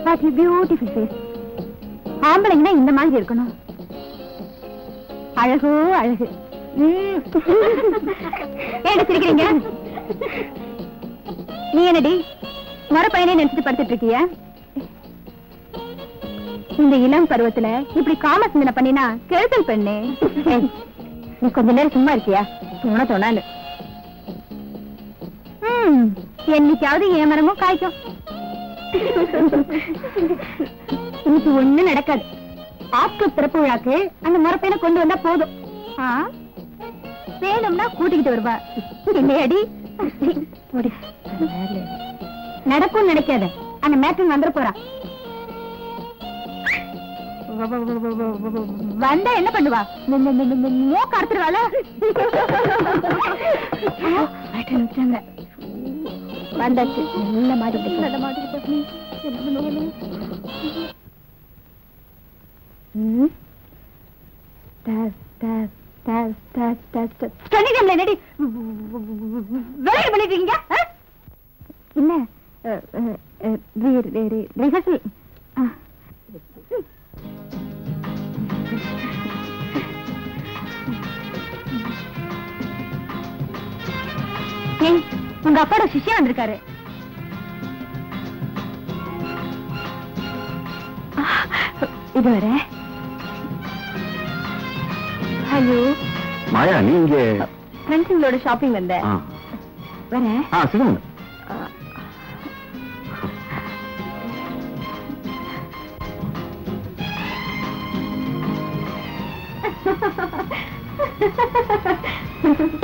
What a beautiful face. ஆம்பளைங்கன்னா இந்த மாதிரி இருக்கணும். அழகோ அழகு. ஏன் சிரிக்கிறீங்க? நீ என்னடி மர பையனே நினைச்சிட்டு படுத்துட்டு இருக்கியா? இந்த இளம் பருவத்துல இப்படி காம சிந்தனை பண்ணினா கெடுதல் பெண்ணே. நீ கொஞ்ச நேரம் சும்மா இருக்கியா? தோணாலு என்னைக்காவது என் மரமும் காய்க்கும். இன்னைக்கு ஒண்ணு நடக்காது. ஆட்கள் திறப்பு விழாக்கு அந்த மரப்பையனை கொண்டு வந்தா போதும். வேணும்னா கூட்டிக்கிட்டு வருவா. இல்லையாடி நடக்கும் நினைக்காத. அந்த மேட்டன் வந்துட போறா. வந்தா என்ன பண்ணுவா? மூக்க அறுத்துருவாள. வந்தாச்சு. நல்ல மாடி நல்ல மாடி. பண்ணிட்டீங்க இல்ல? ரிஹர்சல் உங்க அப்பாவோட சிஷ்யா வந்திருக்காரு. இதுவரை ஐயோ மாயா, நீங்க ஃப்ரெண்ட்ஸுங்களோட ஷாப்பிங் வந்த வரேன். சொல்லுங்க.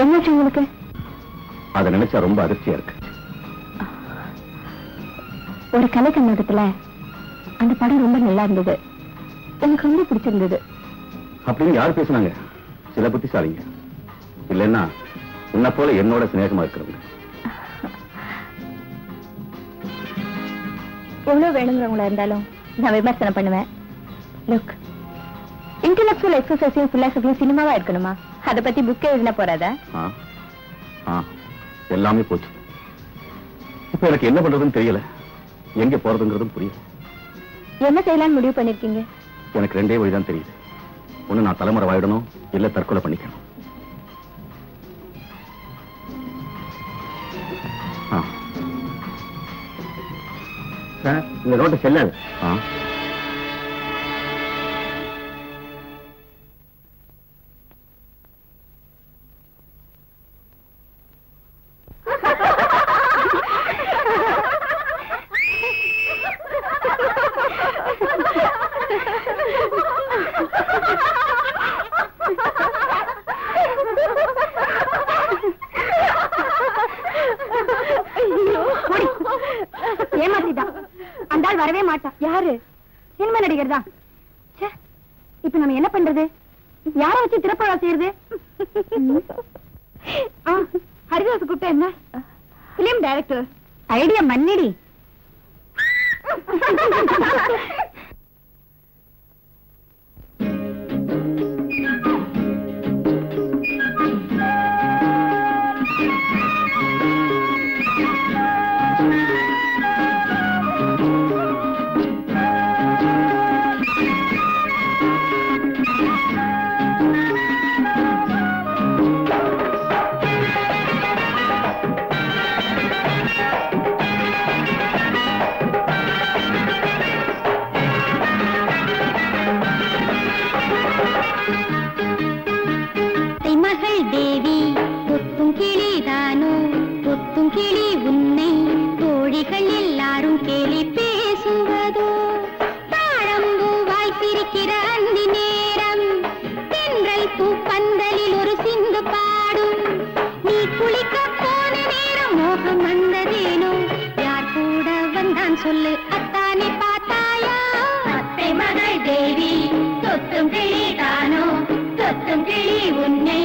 என்னாச்சு உங்களுக்கு? அதை நினைச்சா ரொம்ப அதிர்ச்சியா இருக்கு. ஒரு கலை கண்ணோட்டத்துல அந்த படம் ரொம்ப நல்லா இருந்தது, எனக்கு ரொம்ப பிடிச்சிருந்தது. அப்படின்னு யார் பேசுனாங்க? சில புத்திசாலிங்க, இல்லைன்னா உன்னை போல என்னோட சிநேகமா இருக்கிறவங்க. எவ்வளவு வேணுங்கிறவங்களா இருந்தாலும் நான் விமர்சனம் பண்ணுவேன். லுக், இன்டெலக்சுவல் எக்ஸசைஸையும் பிலாசபியும் சினிமாவா இருக்கணுமா? அதை பத்தி புக்கே எழுதின போறாதா? எல்லாமே போச்சு. இப்ப எனக்கு என்ன பண்றதுன்னு தெரியல, எங்க போறதுங்கிறதும் புரியல. என்ன செய்யலாம்னு முடிவு பண்ணிருக்கீங்க? எனக்கு ரெண்டே வழிதான் தெரியுது. ஒண்ணு நான் தலைமுறை வாயிடணும், இல்ல தற்கொலை பண்ணிக்கணும். சார், இந்த நோட்டு செல்லாது. ஏமாத்திட்டான். அந்த ஆள் வரவே மாட்டான். யாரு? சினிமா நடிகர் தான். இப்ப நம்ம என்ன பண்றது? யார வச்சு திரைப்படா செய்யறது? ஹரிதாஸ் கூப்பிட்ட என்ன? Film director. ஐடியா மன்னிடி. சொல்லு அத்தானே பார்த்தாயா? அத்தை மகள் தேவி தொத்தும் கிளி தானோ, தொத்தும் கிளி உன்னை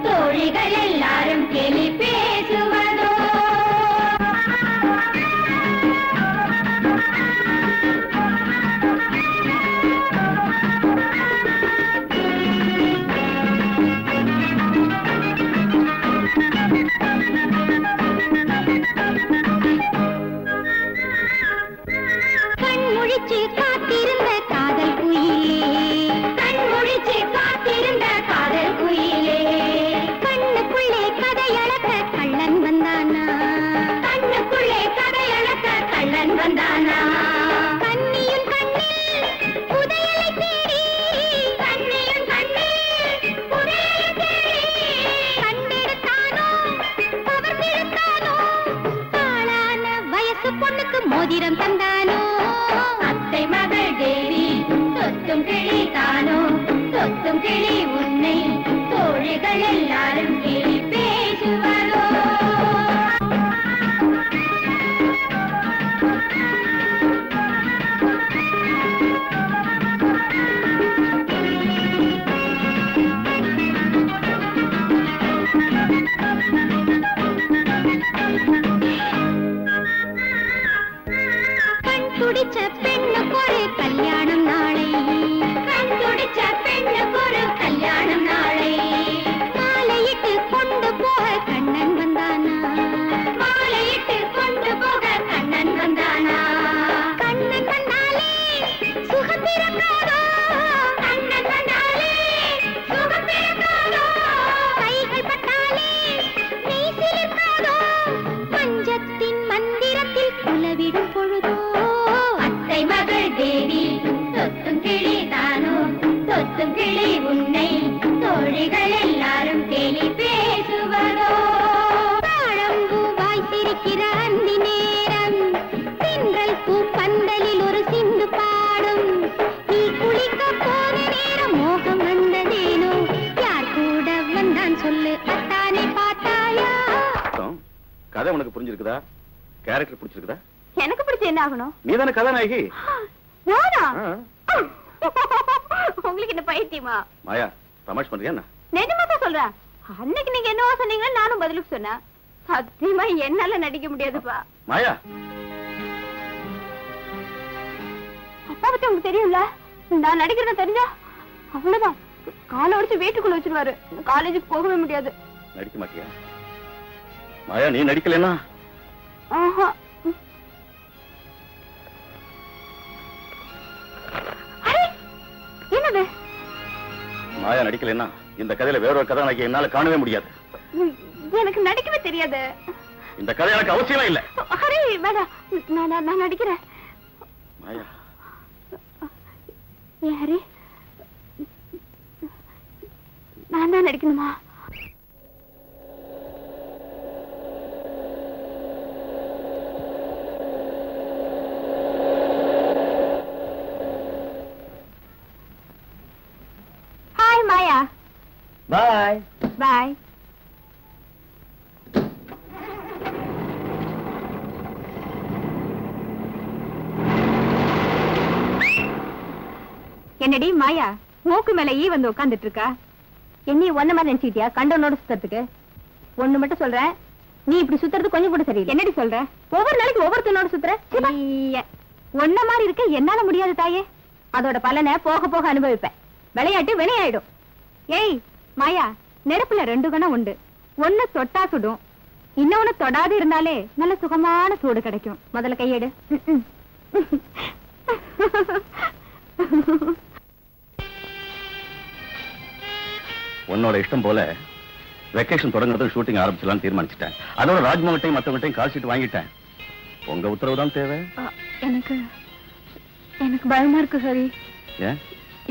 தோழிகள் எல்லாரும் கேலி பேசுவதோ? காத்திருந்த காதல் குயிலே, கண்மொழிச்சு காத்திருந்த காதல் குயிலே, கண்ணுக்குள்ளே கதையளக்க கள்ளன் வந்தானா, கண்ணுக்குள்ளே கதையளக்க கள்ளன் வந்தானா, கண்ணியும் கண்ணில் புதையலை தேடி, கண்ணியும் கண்ணில் புதையலை தேடி, கண்டெடுத்தானோ கவர்ந்தெடுத்தானோ, ஆளான வயசு பொண்ணுக்கு மோதிரம் தந்தானோ? அத்தை மகள் தேவி தொத்தும் கிளி தானோ, தொத்தும் கிளி உன்னை தோழிகள் எல்லாரும் கேலி பேசுவதோ? கண் துடிச்ச பெண்ணுக்கு ஒரு கல்யாணம் நாளை, கண் துடிச்ச பெண்ணுக்கு ஒரு கல்யாணம் நாளை, மாலையிட்டு கொண்டு போக கண்ணன் வந்தானா, மாலையிட்டு கொண்டு போக கண்ணன் வந்தானா, கண்ணன் வந்தாலே சுகம் பிறக்காதோ, கண்ணன் வந்தாலே சுகம் பிறக்காதோ, கைகள் பட்டாலே மெய் சிலிர்க்காதோ, பஞ்சத்தின் மந்திரத்தில் குலவிடும் பொழுதோ? அத்தை மகள் தேவி தொத்தும் கிளி தானோ, தொத்தும் கிளி உன்னை தோழிகள் எல்லாரும் கேலி பேசுவதோ? தாழம்பூ வாய்த்திருக்கிற அந்தி நேரம், தென்றல் பூ பந்தலில் ஒரு சிந்து பாடும், நீ குளிக்க போன நேரம் மோகம் வந்ததேனோ, கதை உனக்கு புரிஞ்சிருக்குதா? கேரக்டர் பிடிச்சிருக்குதா? எனக்கு பிடிச்ச என்ன ஆகணும்? நீதானே கதாநாயகி. நானா? ஆ. உங்களுக்கு என்ன பைத்தியமா? மாயா தமாஷ் பண்றியா என்ன? நிஜமா தான் சொல்றேன். அன்னைக்கு நீங்க என்னவோ சொன்னீங்க, நானும் பதிலுக்கு சொன்னேன். சத்தியமா என்னால நடிக்க முடியாதுப்பா. மாயா அப்பா பத்தி உங்களுக்கு தெரியும்ல, நான் நடிக்கிறத தெரிஞ்சா அவ்வளவுதான், காலை ஒடிச்சு வீட்டுக்குள்ள வச்சிருவாரு. காலேஜுக்கு போகவே முடியாது. நடிக்க மாட்டியா? மாயா நீ நடிக்கலன்னா ஆஹா. அரே, என்னது? மாயா நடிக்கலன்னா இந்த கதையில வேற ஒரு கதாநாயகி என்னால காணவே முடியாது. எனக்கு நடிக்கவே தெரியாது. இந்த கதை எனக்கு அவசியமே இல்ல. அரே வேண்டாம், நான் நடிக்கிறேன். மாயா ஏன் ஹரி, நான் தான் நடிக்கணுமா? ஹாய் மாயா. பாய். பாய். என்னடி மாயா, மூக்கு மேல ஈ வந்து உட்கார்ந்துட்டு இருக்கா? என்னைய ஒன்ன மாதிரி நினைச்சுக்கிட்டியா கண்டனோட சுத்துறதுக்கு? ஒண்ணு மட்டும் சொல்றேன், நீ இப்படி சுத்துறது கொஞ்சம் கூட சரியில்லை. என்னடி சொல்ற? ஒவ்வொரு நாளைக்கு ஒவ்வொருத்தனோட சுத்துற. ஒன்ன மாதிரி இருக்க என்னால முடியாது தாயே. அதோட பலனை போக போக அனுபவிப்பேன். விளையாட்டு வினையாயிடும். ஏய் மாயா, நெருப்புல 2 கணம் உண்டு. ஒண்ணு தொட்டா சுடும், இன்னொன்னு தொடாது இருந்தாலே நல்ல சுகமான சூடு கிடைக்கும். முதல்ல கையெடு. உன்னோட இஷ்டம் போல வெக்கேஷன் தொடங்குறது ஷூட்டிங் ஆரம்பிச்சலாம்னு தீர்மானிச்சிட்டேன். அதோட ராஜ்மோகட்டையும் மற்றவங்கள்ட்டையும் கால் ஷீட் வாங்கிட்டேன். உங்க உத்தரவு தான் தேவை. எனக்கு பயமா இருக்கு ஹரி. ஏன்?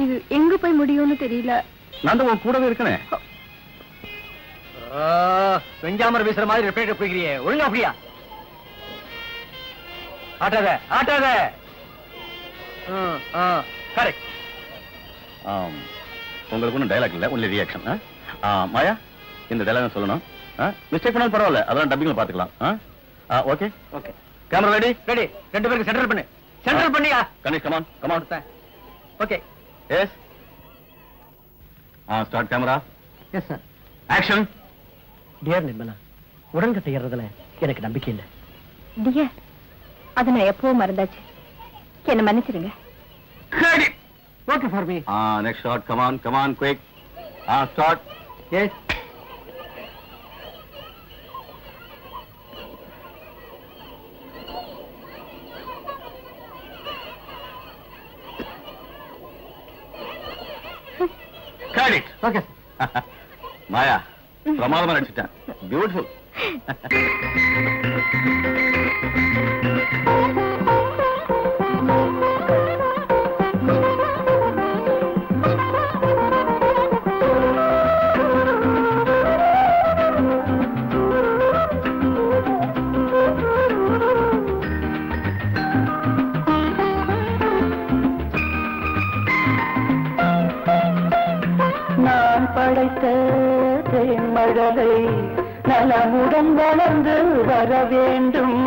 இது எங்க போய் முடியும்னு தெரியல. நான் தான் உன் கூடவே இருக்கனே. வெஞ்சாமர் வீசுற மாதிரி ரெப்பேட் போய்க்கிறியே, ஒழுங்கா அப்படியா? ஆட்டாத ஆட்டாத. கரெக்ட். உங்களுக்கு ஒன்றும் டைலாக் இல்ல, ஒன்லி ரியாக்ஷன். மாயா இந்த டைலாக் சொல்லணும். மிஸ்டேக் பண்ணாலும் பரவாயில்ல, அதெல்லாம் டப்பிங்ல பாத்துக்கலாம். Okay okay. Camera ready? Ready. 2 பேருக்கு சென்ட்ரல் பண்ணு. சென்ட்ரல் பண்ணியா? Ganesh come on come on. Okay. Yes. Start camera. Yes sir. Action. Dear Nirmala, உடன்கட்டை ஏறதுல எனக்கு நம்பிக்கை இல்லை. டியர், அது நான் எப்பவும் மறந்தாச்சு. என்ன மன்னிச்சிருங்க. Okay for me. Next shot. Come on come on quick. Start. Yes. Credit. Okay. Maya பிரமாதமா நடிச்சிட்டேன். பியூட்டிஃபுல். நான் படைத்த தேன்மழலை நலமுடன் வளர்ந்து வர வேண்டும்.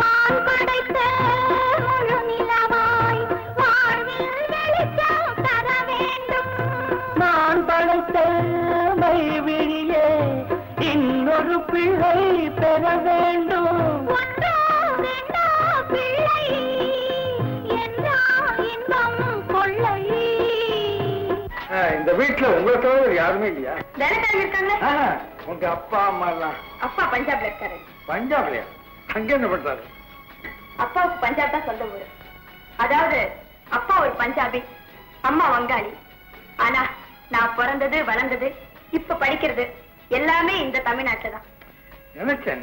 நான் படைத்த முழு நிலவாய் வாழ்வில் வெளிச்சம் தர வேண்டும். நான் படைத்த மைவிழியே இன்னொரு பிள்ளை பெற வேண்டும். ஒன்றோ ரெண்டோ பிள்ளை என்றால் இன்பம் கொள்ளை. இந்த வீட்டுல உங்களை தவிர யாருமே இல்லையா? வேலைக்காரங்க இருக்காங்க. உங்க அப்பா அம்மா எல்லாம் அப்பா பஞ்சாப்ல இருக்காரு. பஞ்சாப்லயா? அங்க என்ன பண்றாரு? அப்பாவுக்கு பஞ்சாப் தான் சொந்த ஊரு. அதாவது அப்பா ஒரு பஞ்சாபி, அம்மா வங்காளி. ஆனா நான் பிறந்தது வளர்ந்தது இப்ப படிக்கிறது எல்லாமே இந்த தமிழ்நாட்டுல தான். நினைச்சேன்.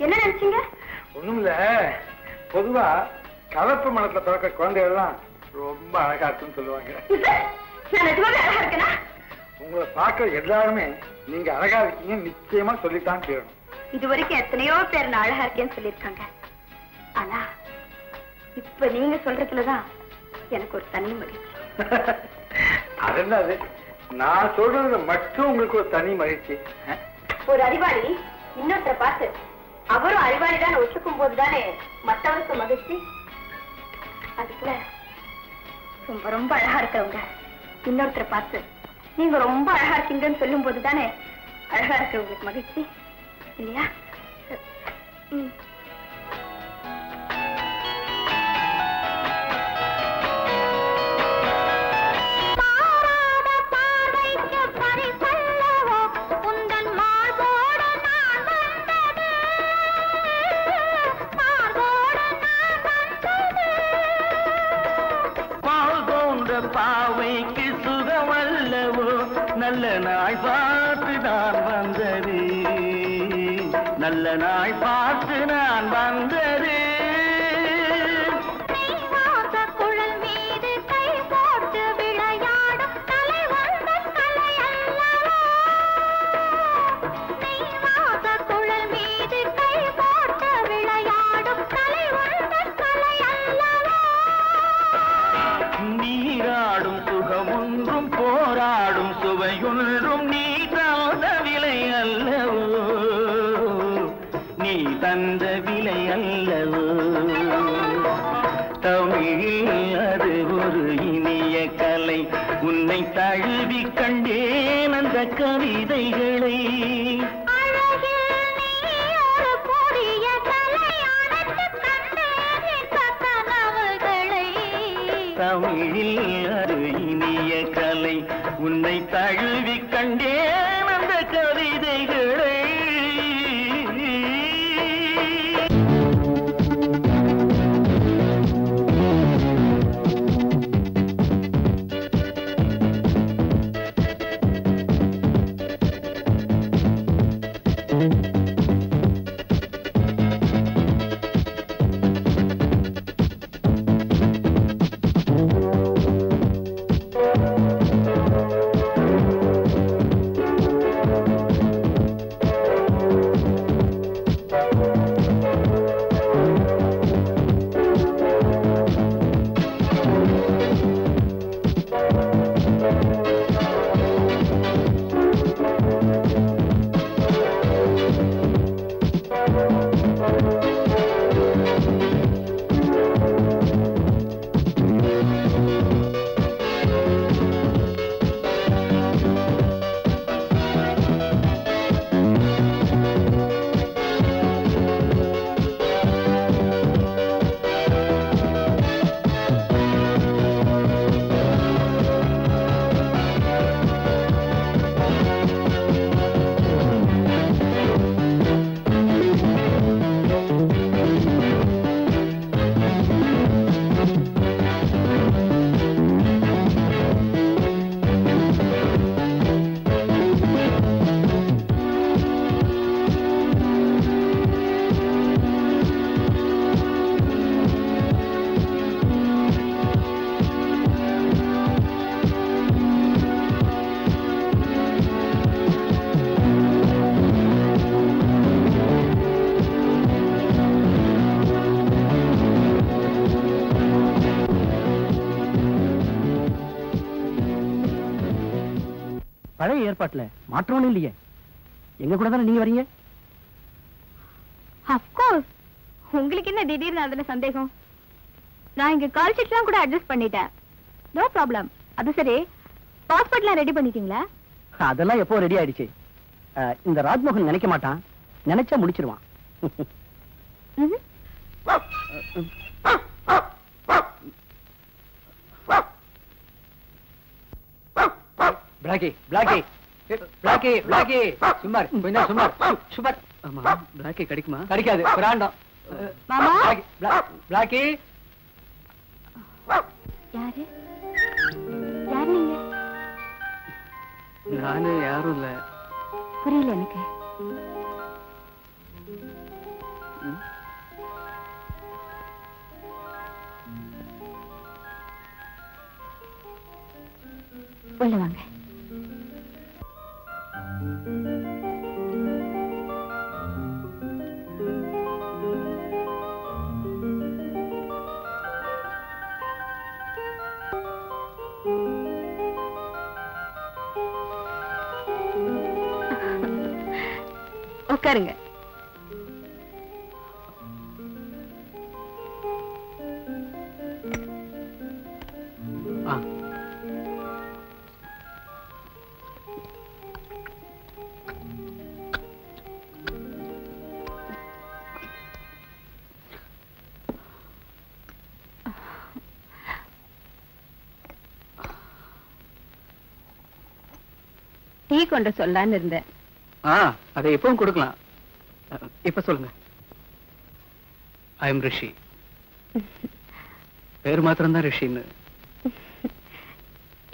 என்ன நினைச்சீங்க? ஒண்ணுமில்ல, பொதுவா கலப்பு மனத்துல பிறக்க குழந்தைகள் எல்லாம் ரொம்ப அழகா இருக்குன்னு சொல்லுவாங்க. நான் நிஜமாவே அழகா இருக்கேனா? உங்களை பார்க்க எல்லாருமே நீங்க அழகா இருக்கீங்க நிச்சயமா சொல்லித்தான் தீரணும். இது வரைக்கும் எத்தனையோ பேர் நான் அழகா இருக்கேன்னு சொல்லியிருக்காங்க. ஆனா இப்ப நீங்க சொல்றதுலதான் எனக்கு ஒரு தனி மகிழ்ச்சி. அது என்னது? நான் சொல்றதுல மட்டும் உங்களுக்கு ஒரு தனி மகிழ்ச்சி. ஒரு அறிவாளி இன்னொருத்தரை பார்த்து அவரும் அறிவாளிதான் ஒத்துக்கும் போதுதானே மற்றவருக்கு மகிழ்ச்சி. அதுக்குள்ள ரொம்ப ரொம்ப அழகா இருக்கிறவங்க இன்னொருத்தரை பார்த்து நீங்க ரொம்ப அழகா இருக்கீங்கன்னு சொல்லும் போதுதானே அழகா இருக்கிறவங்களுக்கு மகிழ்ச்சி இல்லையா? பாவைக்கு சுகமல்லவோ நல்ல நாள் பார்த்து நான் வந்தது, நல்ல நாள் பார்த்து நான் வந்தது. குழல் மீது கை போட்டு விளையாடும் கலை வந்த கலை அல்லவா? குழல் மீது கை போட்டு விளையாடும் கலை வந்த கலை அல்லவா? நீராடும் சுகமொன்றும் போராடும் சுவையொன்றும் நீ தந்த விலை அல்லவோ, நீ தந்த விலை அல்லவோ. தமிழில் அது ஒரு இனிய கலை, உன்னை தழுவி கண்டேன் அந்த கவிதைகளை. தமிழில் அது இனிய கலை, உன்னை தழுவி கண்டேன் அந்த கவிதைகளை. பழைய ஏற்பாட்டுல மாற்றம் இல்லையே, எங்க கூட தானே நீங்க வரீங்க. அஃப்கோர்ஸ், உங்களுக்கு என்ன திடீர்னு அதுல சந்தேகம்? நான் இங்க கால் ஷீட்லாம் கூட அட்ஜஸ்ட் பண்ணிட்டேன். No problem. அது சரி, பாஸ்போர்ட்லாம் ரெடி பண்ணிட்டீங்களா? அதெல்லாம் எப்போ ரெடி ஆயிடுச்சு. இந்த ராஜ்மோகன் நினைக்க மாட்டான், நினைச்சா முடிச்சிருவான். பிளாக்கி பிளாக்கி பிளாக்கி பிளாக்கி சுமார் கொஞ்சம் சுமார் சுமார். ஆமா, பிளாக்கி கிடைக்குமா? கிடைக்காது, பிராண்டம். மாமா, பிளாக்கி யாரு யார் நீங்க? நானு யாரும் இல்ல. புரியல எனக்கு. உள்ள வாங்க. உட்காருங்க. ஆ. டீ கொண்டு சொல்லான்னு இருந்தேன். அதை எப்பவும் கொடுக்கலாம். இப்ப சொல்லுங்க. ஐ எம் ரிஷி. பேர் மாத்திரம்தான் ரிஷின்னு.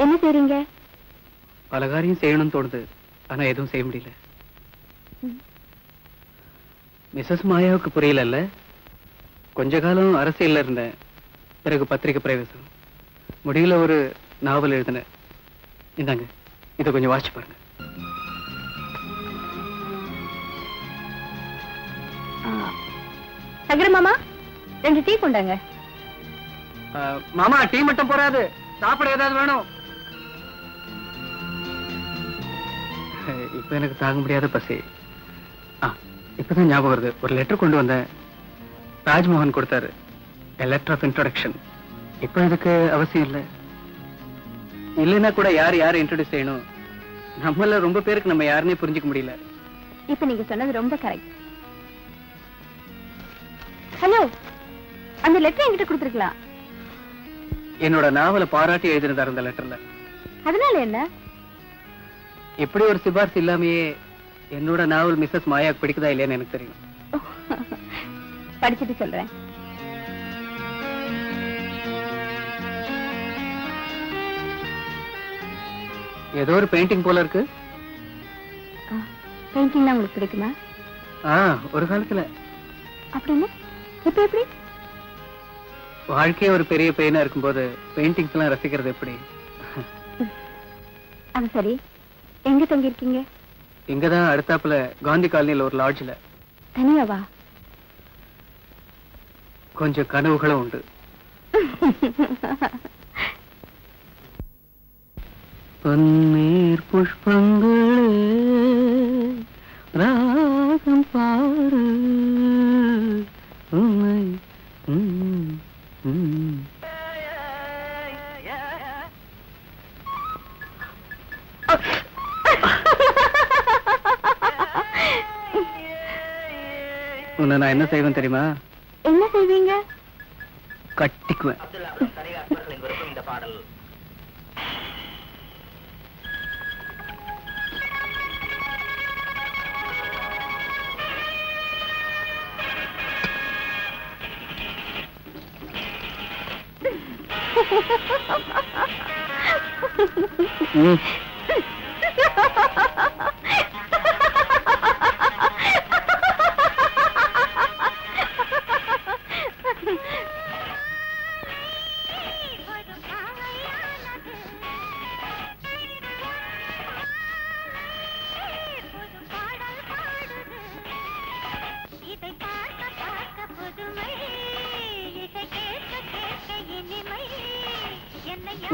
என்ன செய்றீங்க? பல காரியம் செய்யணும்னு தோணுது, ஆனா எதுவும் செய்ய முடியல. மிஸ்ஸஸ் மாயாவுக்கு புரியல. கொஞ்ச காலம் அரசியல்ல இருந்தேன், பிறகு பத்திரிகை பிரவேசம், முடியல ஒரு நாவல் எழுதினேன். இந்தாங்க, இதை கொஞ்சம் வாசிச்சு பாருங்க. சங்கர மாமா, 2 டீ கொண்டாங்க. மாமா, டீ மட்டும் போறாது, சாப்பிட ஏதாவது வேணும். இப்ப எனக்கு தாங்க முடியாத பசி. இப்பதான் ஞாபகம் வருது, ஒரு லெட்டர் கொண்டு வந்தேன். ராஜ்மோகன் கொடுத்தாரு, லெட்டர் ஆஃப் இன்ட்ரோடக்ஷன். இப்ப இதுக்கு அவசியம் இல்லை. இல்லைன்னா கூட யார் இன்ட்ரோடியூஸ் செய்யணும்? நம்மள ரொம்ப பேருக்கு நம்ம யாருன்னே புரிஞ்சுக்க முடியல. இப்ப நீங்க சொன்னது ரொம்ப கரெக்ட். ஹலோ, அந்த லெட்டர் என்கிட்ட கொடுத்துருக்கலாம். என்னோட நாவலை பாராட்டி எழுதினதா இருந்த லெட்டர்ல. அதனால என்ன? எப்படி ஒரு சிபாரிசு இல்லாமையே என்னோட நாவல் மிஸ்ஸஸ் மாயாவுக்கு பிடிக்குதா இல்லையான்னு எனக்கு தெரியும். படிச்சுட்டு சொல்றேன். ஏதோ ஒரு பெயிண்டிங் போல இருக்கு. பெயிண்டிங் உங்களுக்கு பிடிக்குமா? ஒரு காலத்துல. அப்படின்னு இப்ப எப்படி? வாழ்க்கையே ஒரு பெரிய பெயினா இருக்கும்போது பெயிண்டிங்ஸ் எல்லாம் ரசிக்கிறது எப்படி? அது சரி, எங்க தங்கி இருக்கீங்க? இங்கதான் அடுத்தாப்புல காந்தி காலனில ஒரு லாட்ஜ்ல. தனியாவா? கொஞ்சம் கனவுகளும் உண்டு. பன்னீர் புஷ்பங்களே ராகம் பாரு உன்னை. உன்னை நான் என்ன செய்வேன் தெரியுமா? என்ன செய்வீங்க? கட்டிக்குவேன். இந்த பாடல்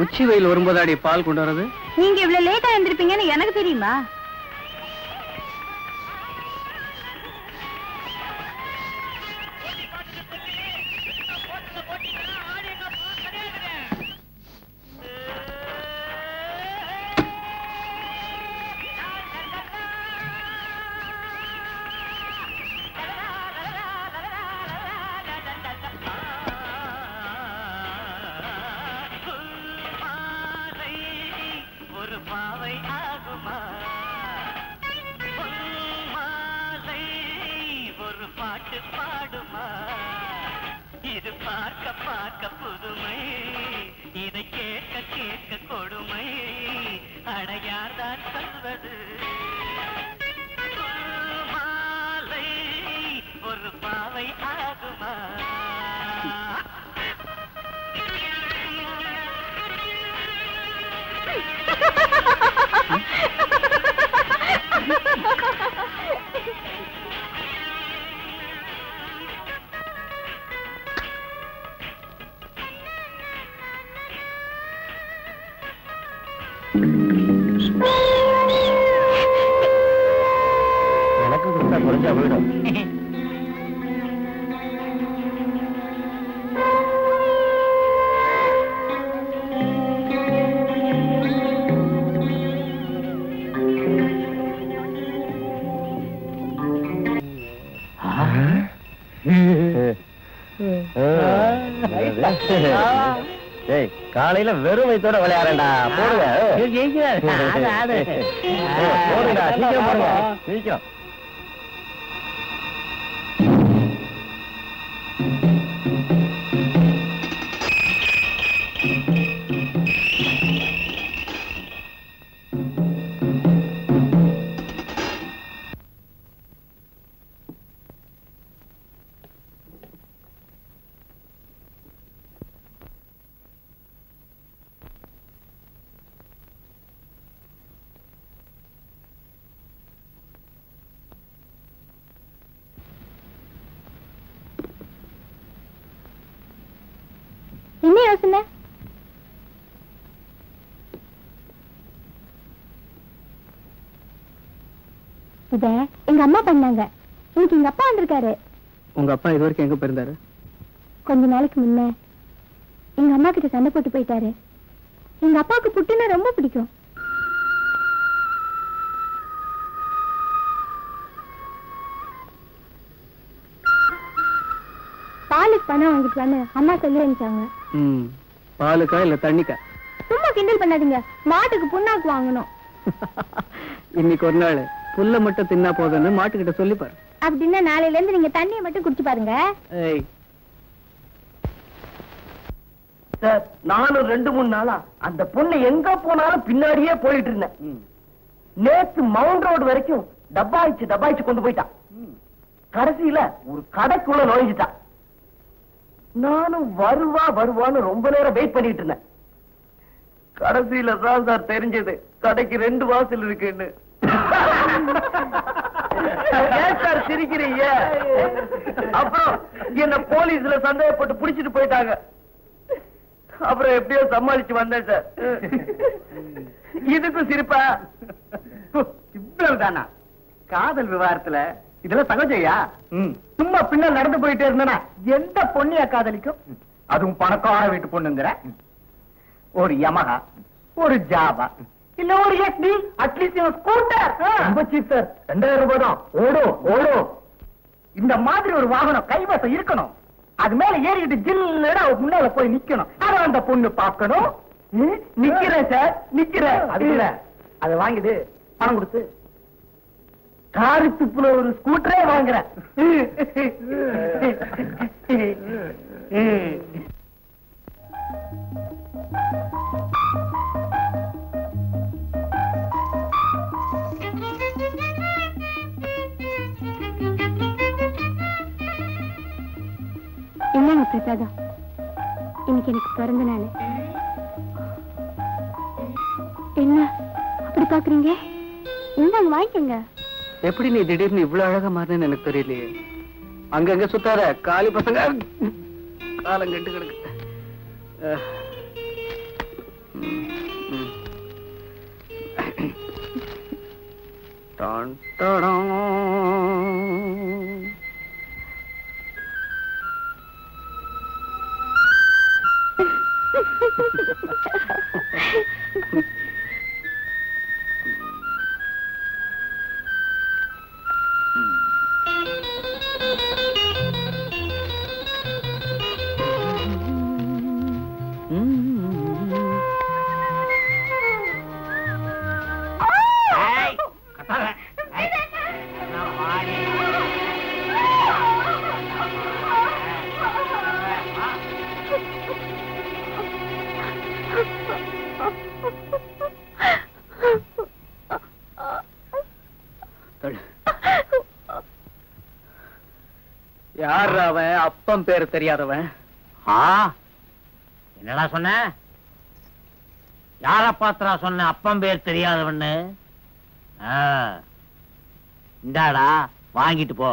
உச்சி வெயில் வரும்போதாடி பால் கொண்டு வர்றது? நீங்க இவ்வளவு லேட்டா எழுந்திருப்பீங்கன்னு எனக்கு தெரியுமா? பாடுமா இது பார்க்க பார்க்க புதுமை, இதை கேட்க கேட்க கொடுமை, அடையார்தான் சொல்வது. மாலை ஒரு பாவை ஆகுமா? எனக்கு கொடுத்தா குறைஞ்சா போயிடும். காலையில வெறும் வயித்தோட விளையாடா போடுங்க போடுங்க சீக்கிரம் போடுங்க சீக்கிரம். என்ன யோசனை? இத எங்க அம்மா பண்ணாங்க. இன்னைக்கு எங்க அப்பா வந்திருக்காரு. உங்க அப்பா இது வரைக்கும் எங்க போயிருந்தாரு? கொஞ்ச நாளைக்கு முன்ன எங்க அம்மா கிட்ட சண்டை போட்டு போயிட்டாரு. எங்க அப்பாவுக்கு புட்டுன்னா ரொம்ப பிடிக்கும். பாலுக்கு பணம் வாங்கிட்டு வந்து அம்மா சொல்லி அனுப்பிச்சாங்க. பாலுக்கா இல்ல தண்ணிக்கா? சும்மா கிண்டல் பண்ணாதீங்க. மாட்டுக்கு புண்ணாக்கு வாங்கணும். இன்னைக்கு ஒரு நாள் புல்ல மட்டும் தின்னா போதும்னு மாட்டுக்கிட்ட சொல்லி பாரு. அப்படின்னா நாளையில இருந்து நீங்க தண்ணியை மட்டும் குடிச்சு பாருங்க. சார், நானும் 2-3 நாளா அந்த பொண்ணு எங்க போனாலும் பின்னாடியே போயிட்டு இருந்தேன். நேத்து மவுண்ட் ரோடு வரைக்கும் டப்பாயிச்சு கொண்டு போயிட்டான். கடைசியில ஒரு கடைக்குள்ள நுழைஞ்சிட்டான். நானும் வருவான்னு ரொம்ப நேரம் வெயிட் பண்ணிட்டு இருந்தேன். கடைசியில தான் சார் தெரிஞ்சது கடைக்கு 2 வாசல் இருக்குன்னு. ஏன் சார் சிரிக்கிறீங்க? அப்புறம் என்ன போலீஸ்ல சந்தேகப்பட்டு புடிச்சிட்டு போயிட்டாங்க. அப்புறம் எப்படியோ சமாளிச்சு வந்தேன் சார். இதுக்கும் சிரிப்பா? இவ்வளவுதானா காதல் விவகாரத்துல? இதெல்லாம் சகஜையா? சும்மா பின்னால் நடந்து போயிட்டே இருந்தா எந்த பொண்ணையா காதலிக்கும்? அதுவும் பணக்கார வீட்டு பொண்ணுங்கிற. ஒரு யமஹா, ஒரு ஜாவா, இல்ல ஒரு எஸ்பி, அட்லீஸ்ட் ஸ்கூட்டர். ரொம்ப சீப் சார். 2000 ரூபாய் தான். ஓடும். இந்த மாதிரி ஒரு வாகனம் கைவசம் இருக்கணும். அது மேல ஏறிக்கிட்டு ஜில்லுன்னு முன்னால போய் நிக்கணும். அத அந்த பொண்ணு பார்க்கணும். நிக்கிறேன் சார், நிக்கிறேன். அதுல அதை வாங்கிட்டு பணம் கொடுத்து காரி துப்புல ஒரு ஸ்கூட்டரே வாங்குறேன். என்னங்க பிரசாதம், இன்னைக்கு எனக்கு பிறந்த நாள். என்ன அப்படி பாக்குறீங்க? இந்தாங்க வாங்கிக்கங்க. எப்படி நீ திடீர்னு இவ்வளவு அழகா மாறினு எனக்கு தெரியலையே. அங்கங்க சுத்தாத, காலி பசங்க காலம் கெட்டு கிடக்கு. டான் டாடான். யார் அவன்? அப்பம் பேர் தெரியாதவன். என்னடா சொன்ன? யார பாத்திரா சொன்ன அப்பம் பேர் தெரியாதவன்னு? இந்தாடா வாங்கிட்டு போ.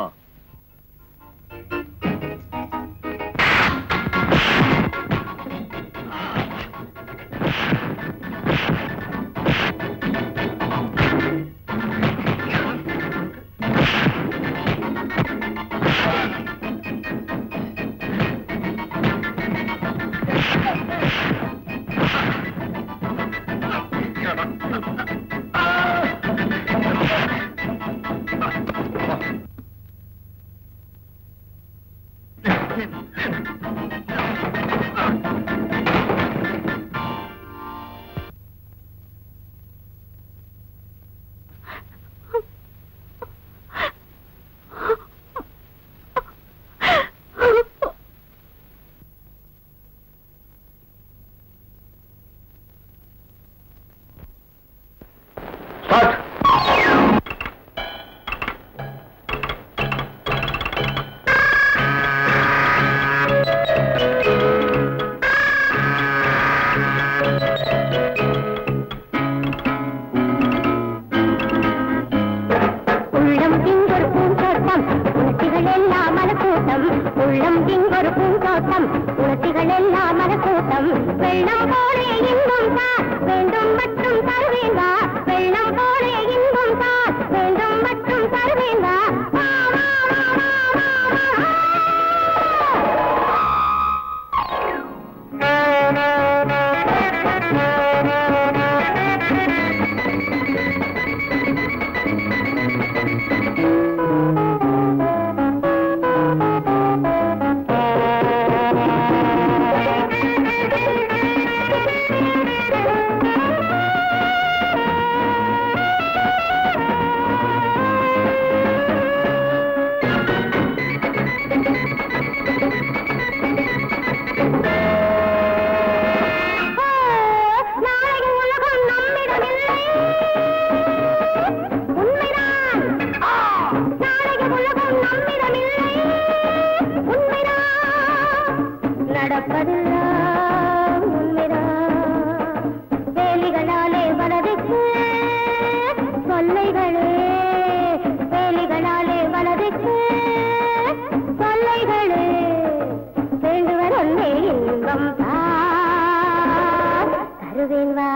தருவேன் வா.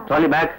Trolley bag.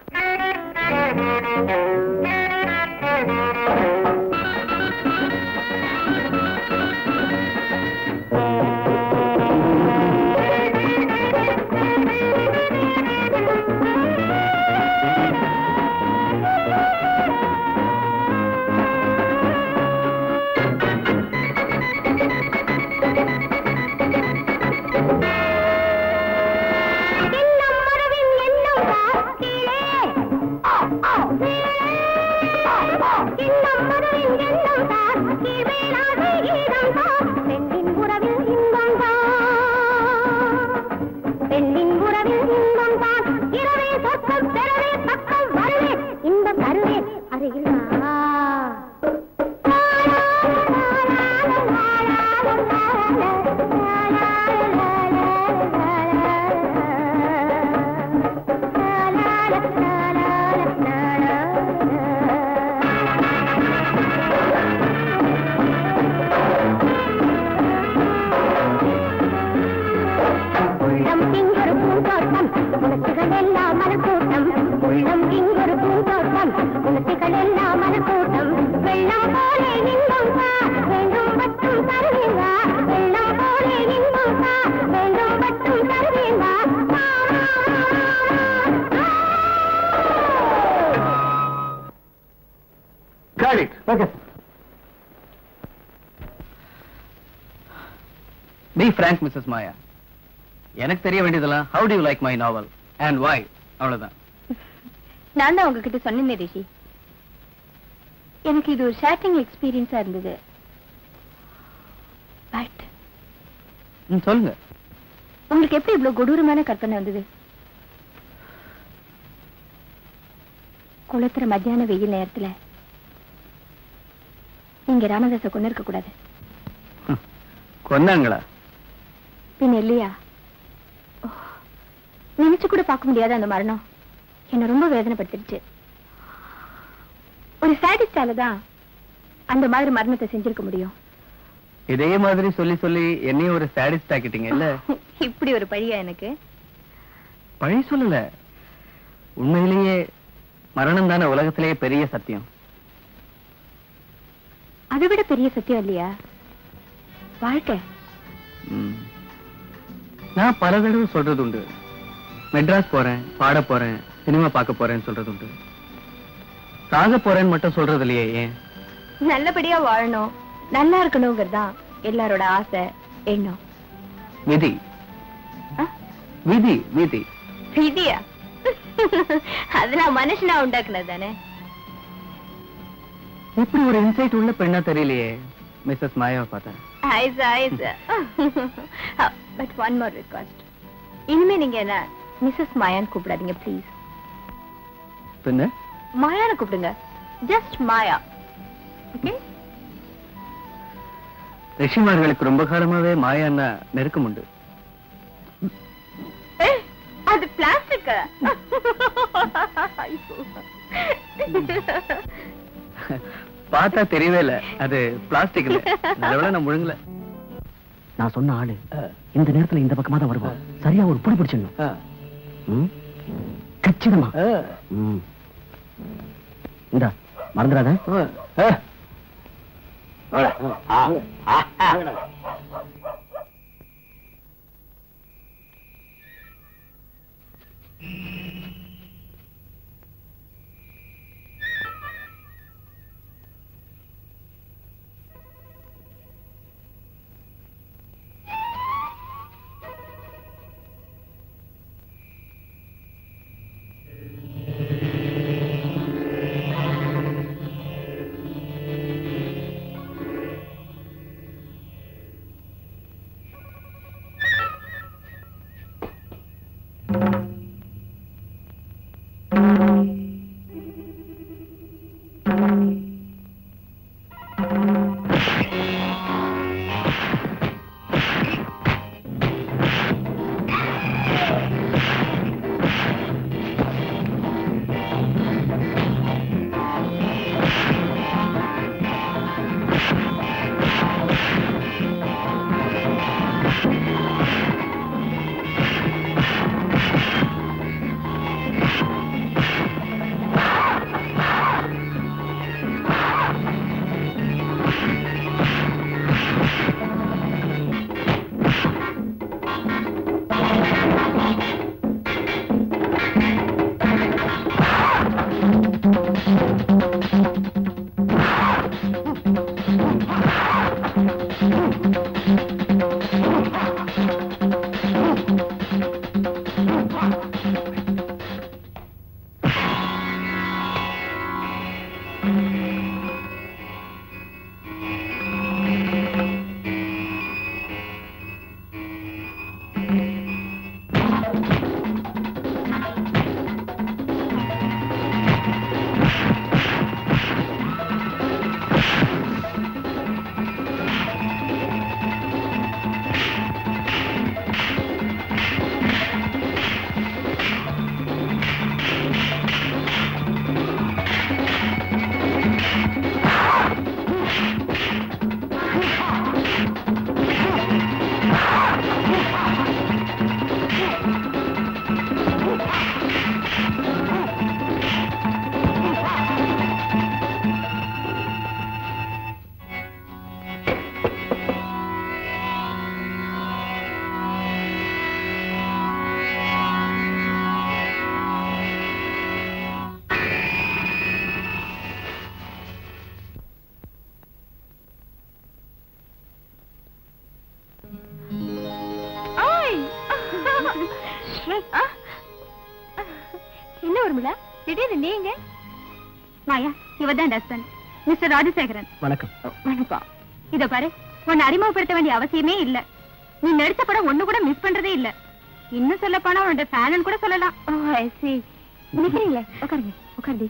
Got it. Okay. Be frank, Mrs. Maya. எனக்கு தெரிய வேண்டியதெல்லாம் how do you like my novel and why? அவ்வளவுதான். நான் தான் உங்ககிட்ட சொன்னேன் ரிஷி, எனக்கு இது ஒரு ஷேட்டிங் எக்ஸ்பீரியன்ஸா இருந்தது. பட் சொல்லுங்க. உங்களுக்கு எப்படி இவ்வளவு கொடூரமான கற்பனை வந்தது? குளத்துற மத்தியான வெயில் நேரத்துல நீங்க ராமதாஸ கொண்டு இருக்க கூடாது. கொன்னாங்களா? பின் இல்லையா? நினைச்சு கூட பார்க்க முடியாத அந்த மரணம் என்ன ரொம்ப வேதனைப்படுத்திடுச்சு. ஒரு சாடிஸ்டால தான் அந்த மாதிரி மரணத்தை செஞ்சிருக்க முடியும். இதே மாதிரி சொல்லி சொல்லி என்னையும் ஒரு சாடிஸ்ட் ஆக்கிட்டீங்க இல்ல? இப்படி ஒரு பழியா எனக்கு? பழி சொல்லல, உண்மையிலேயே மரணம் தானே உலகத்திலேயே பெரிய சத்தியம். அதை விட பெரிய சத்தியம் இல்லையா வாழ்க்கை? நான் பல தடவை சொல்றது உண்டு, மெட்ராஸ் போறேன், பாட போறேன், சினிமா பார்க்க போறேன்னு சொல்றது உண்டு. சாக போறேன்னு மட்டும் சொல்றது இல்லையே, ஏன்? நல்லபடியா வாழணும், நல்லா இருக்கணுங்கிறதுதான் எல்லாரோட ஆசை, எண்ணம். விதி ஆ? விதி விதி விதியா? அதெல்லாம் மனுஷனா உண்டாக்குனது தானே. இப்படி ஒரு இன்சைட் உள்ள பெண்ணா தெரியலையே மிஸ்ஸஸ் மாயாவை பார்த்தேன். பட் ஒன் மோர் ரிக்வெஸ்ட், இனிமே நீங்க என்ன மிஸ்ஸஸ் மாயான்னு கூப்பிடாதீங்க ப்ளீஸ். பின்ன மாயான்னு கூப்பிடுங்க, ஜஸ்ட் மாயா. ஓகே? ரிஷிமார்களுக்கு ரொம்ப காலமாவே மாயான்னா நெருக்கம் உண்டு. அது பிளாஸ்டிக். பார்த்தா தெரியவே இல்ல, அது பிளாஸ்டிக் இல்ல. நல்லவேளை நான் முழுங்கல. நான் சொன்ன ஆளு இந்த நேரத்துல இந்த பக்கமா தான் வருவான். சரியா ஒரு புடி பிடிச்சிடணும். கச்சிதமா. இந்த மறந்துடாத. என்ன உரிமலா திடீர்னு நீங்க? மாயா, இவதான் ஹஸ்பண்ட் மிஸ்டர் ராஜசேகரன். வணக்கம். வணக்கம். இத பாரு, உன்னை அறிமுகப்படுத்த வேண்டிய அவசியமே இல்ல. நீ நடிச்ச படம் ஒண்ணு கூட மிஸ் பண்றதே இல்ல. இன்னும் சொல்ல போனா உன்னோட ஃபேன் கூட சொல்லலாம். நிக்கிறீங்களே, உட்காருங்க உட்காருடி.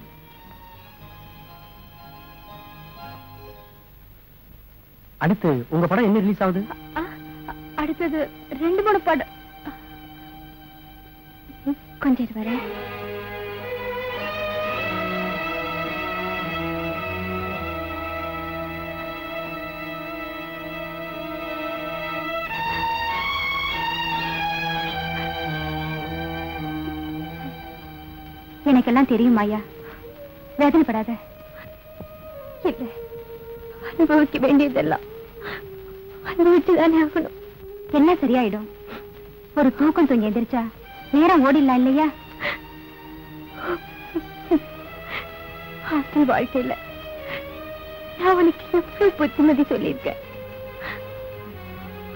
அடுத்து உங்க படம் என்ன ரிலீஸ் ஆகுது? அடுத்தது 2-3 படம். கொஞ்சம் இரு வரேன். எனக்கெல்லாம் தெரியும் மாயா, வேதனைப்படாத. இல்ல, அனுபவிக்க வேண்டியதெல்லாம் அனுபவிச்சுதானே ஆகணும். எல்லாம் சரியாயிடும். ஒரு தூக்கம் தூங்கி எந்திரிச்சா நேரம் ஓடிடலாம் இல்லையா? ஹாஸ்டல் வாழ்க்கையில நான் உனக்கு எவ்வளவு புத்திமதி சொல்லியிருக்கேன்.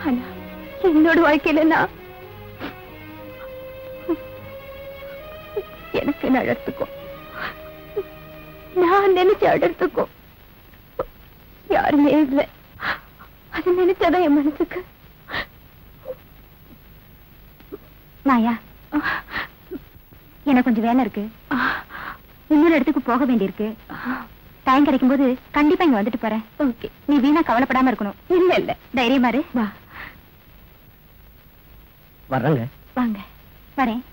ஆனா என்னோட வாழ்க்கையில நான் எனக்கு நடத்துக்கும், நான் நினைச்ச இடத்துக்கும் யாருமே இல்லை. அது நினைச்சாதான் என் மனசுக்கு. மாயா, எனக்கு கொஞ்சம் வேலை இருக்கு. இன்னொரு இடத்துக்கு போக வேண்டியிருக்கு. டைம் கிடைக்கும் போது கண்டிப்பா இங்க வந்துட்டு போறேன். ஓகே, நீ வீணா கவலைப்படாம இருக்கணும். இல்ல இல்ல, தைரியமா இரு. வா. வர்றேங்க. வாங்க. வரேன்.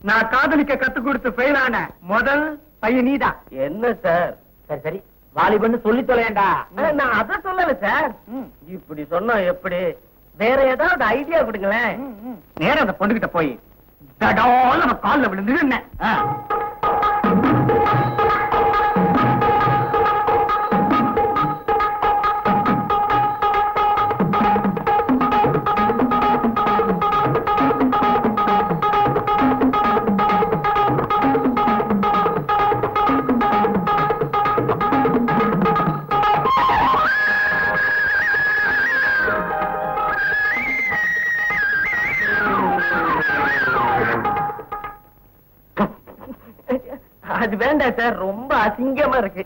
நான் காதலிக்க கத்து கொடுத்து ஃபெயிலான முதல் பையன் நீதான். என்ன சார்? சரி சரி, வாலிபன்னு சொல்லி தொலையண்டா. நான் அத சொல்லல சார். இப்படி சொன்னா எப்படி? வேற ஏதாவது ஐடியா கொடுங்களேன். நேரம் அந்த பொண்ணுகிட்ட போய் தடால் நம்ம கால்ல விழுந்து என்ன அது வேண்டாம் சார், ரொம்ப அசிங்கமா இருக்கு.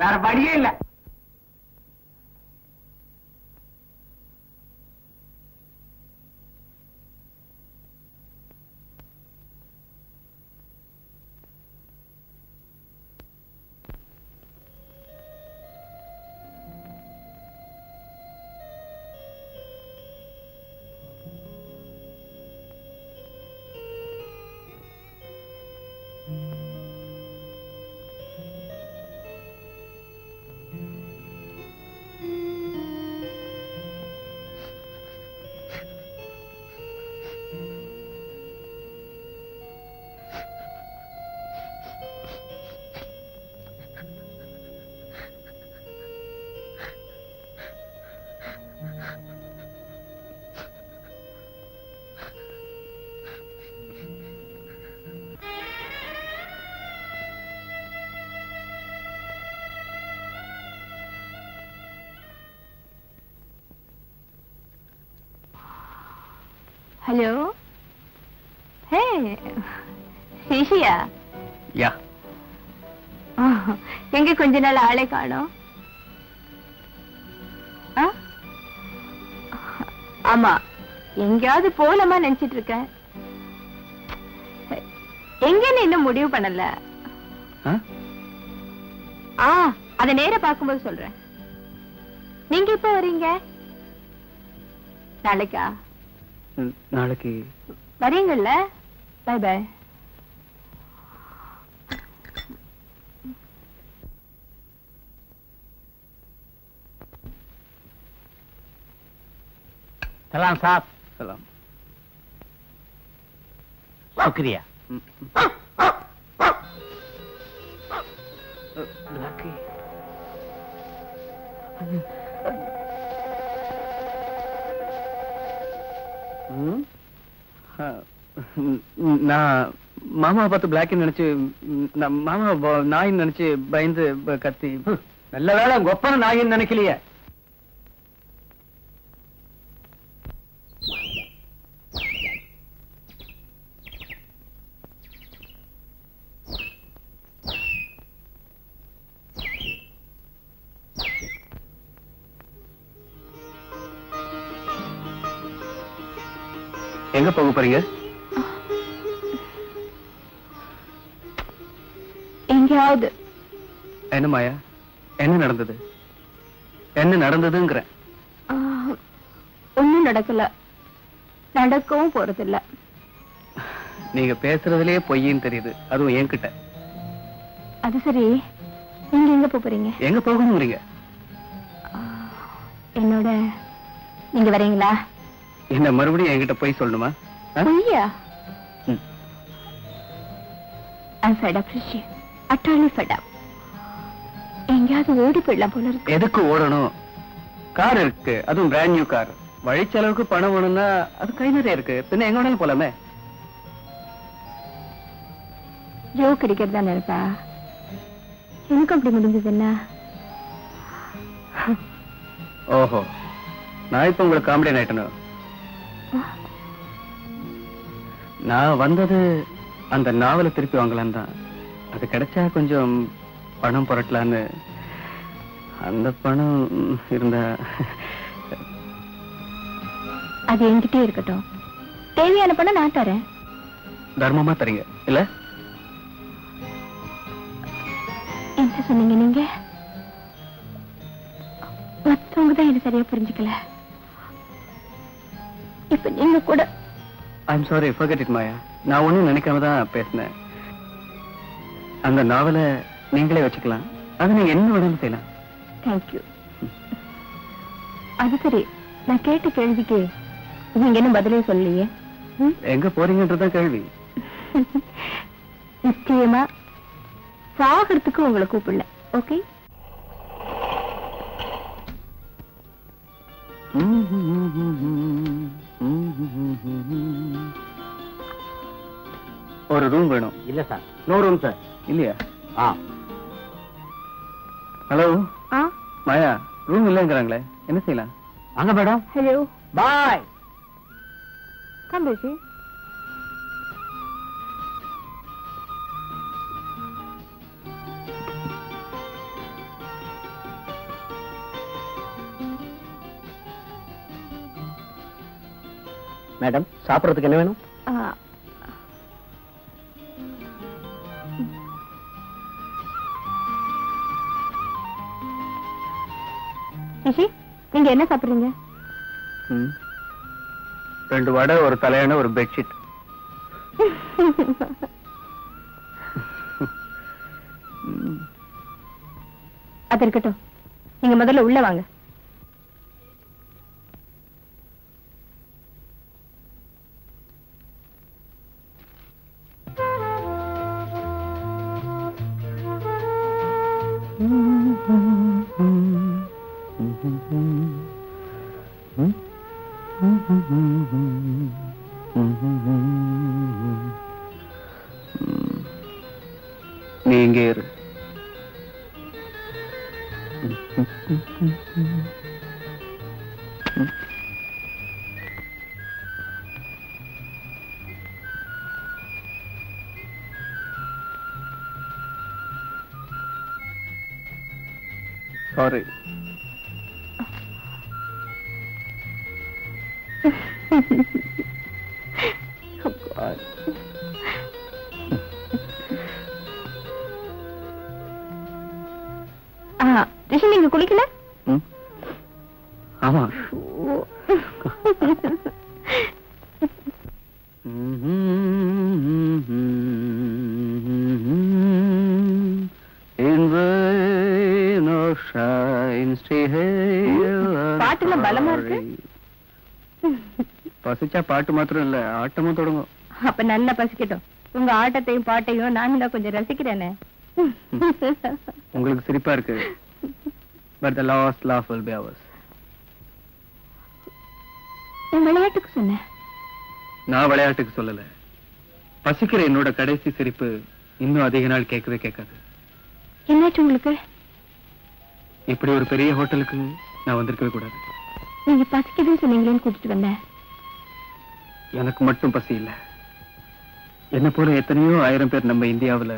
வேற வழியே இல்ல. ஹலோ. ஹே, சேஷியா? யா. எங்க கொஞ்ச நாள் ஆளே காணோம்? ஆமா, எங்கயாவது போலமா நினைச்சிட்டு இருக்கேன். எங்கன்னு இன்னும் முடிவு பண்ணல. அத நேர பார்க்கும்போது சொல்றேன். நீங்க இப்ப வரீங்க? நாளைக்கா? நாளைக்கு வரீங்கல்ல? By by. சலாம் சாப். சலாம். சுக்ரியா. Lucky. நான் மாமா பார்த்து பிளாக் நினைச்சு நான் மாமா நாயின்னு நினைச்சு பயந்து கத்தி. நல்ல வேளை உங்க ஒப்பன நாயின்னு நினைக்கலையே. எங்க போக போறீங்க? எங்கேயாவது. என்ன மாயா, என்ன நடந்தது? என்ன நடந்ததுங்கிற? ஒண்ணும் நடக்கல, நடக்கவும் போறதில்ல. நீங்க பேசுறதுலயே பொய்ன்னு தெரியுது, அதுவும் என்கிட்ட. அது சரி, நீங்க எங்க போறீங்க? எங்க போகணுங்கிறீங்க? என்னோட நீங்க வரீங்களா? என்ன மறுபடியும் என்கிட்ட போய் சொல்லணுமா? பொய்யா? I'm fed up, Rishi. Utterly fed up. எங்கேயாவது ஓடி போயிடலாம் போல இருக்கு. எதுக்கு ஓடணும்? கார் இருக்கு, அதுவும் பிராண்ட் நியூ கார். வழிச்செலவுக்கு பணம் வேணும்னா அது கை நிறைய இருக்கு, பின்ன எங்க வேணாலும் போலாமே. ஜோக் அடிக்கிறதா நினைப்பா? எனக்கு அப்படி முடிஞ்சது என்ன? ஓஹோ, நான் இப்ப உங்களுக்கு காமெடி ஆயிட்டேன். நான் வந்தது அந்த நாவலை திருப்பி வாங்கலாம் தான். அது கிடைச்சா கொஞ்சம் பணம் புரட்டலான்னு. அந்த பணம் இருந்தா அது என்கிட்டே இருக்கட்டும். தேவையான பணம் நான் தரேன். தர்மமா தரீங்க இல்ல? என்ன சொன்னீங்க நீங்க? மத்தவங்க தான் என்ன சரியா புரிஞ்சுக்கல. இப்ப நீங்க கூட. ஐம் சாரி, forget it மாயா. நான் ஒண்ணும் நினைக்காம தான் பேசினேன். அந்த நாவலை நீங்களே வச்சுக்கலாம், அதை நீங்க என்ன வேணாலும் செய்யலாம். தேங்க்யூ. அது சரி, நான் கேட்ட கேள்விக்கு நீங்க என்ன பதிலே சொல்லலையே? எங்க போறீங்கன்றதான் கேள்வி. நிச்சயமா சாகிறதுக்கு உங்களை கூப்பிடல. ஓகே? ஒரு ரூம் வேணும். இல்ல சார், நோ ரூம் சார். இல்லையா? ஹலோ மாயா, ரூம் இல்லைங்கிறாங்களே, என்ன செய்யலாம்? வாங்க மேடம். ஹலோ, பாய். கம் ரிஷி. மேடம், சாப்பிடறதுக்கு என்ன வேணும்? ரிஷி, நீங்க என்ன சாப்பிடுறீங்க? 2 வடை, ஒரு தலையணை, ஒரு பெட்ஷீட். அது இருக்கட்டும், நீங்க முதல்ல உள்ள வாங்க. நீ இங்கே இரு. சாரி. ரிஷி, நீங்க குளிக்கல? ஆமா. பாட்டுல பலமா இருக்கு. பசிச்சா பாட்டு மாத்திரம் இல்ல ஆட்டமும் தொடங்கும். அப்ப நல்லா பசிக்கட்டும். உங்க ஆட்டத்தையும் பாட்டையும் நானும் தான் கொஞ்சம் ரசிக்கிறேனே. உங்களுக்கு சிரிப்பா இருக்கு. But the last laugh will be ours. நான் விளையாட்டுக்கு சொன்னேன். நான் விளையாட்டுக்கு சொல்லல. பசிக்கிற என்னோட கடைசி சிரிப்பு இன்னும் அதிக நாள் கேட்கவே கேட்காது. என்னாச்சு உங்களுக்கு? இப்படி ஒரு பெரிய ஹோட்டலுக்கு நான் வந்திருக்கவே கூடாது. நீங்க பசிக்குதுன்னு சொன்னீங்களேன்னு கூட்டிட்டு வந்தேன். எனக்கு மட்டும் பசி இல்ல. என்ன போல எத்தனையோ 1000 பேர் நம்ம இந்தியாவுல.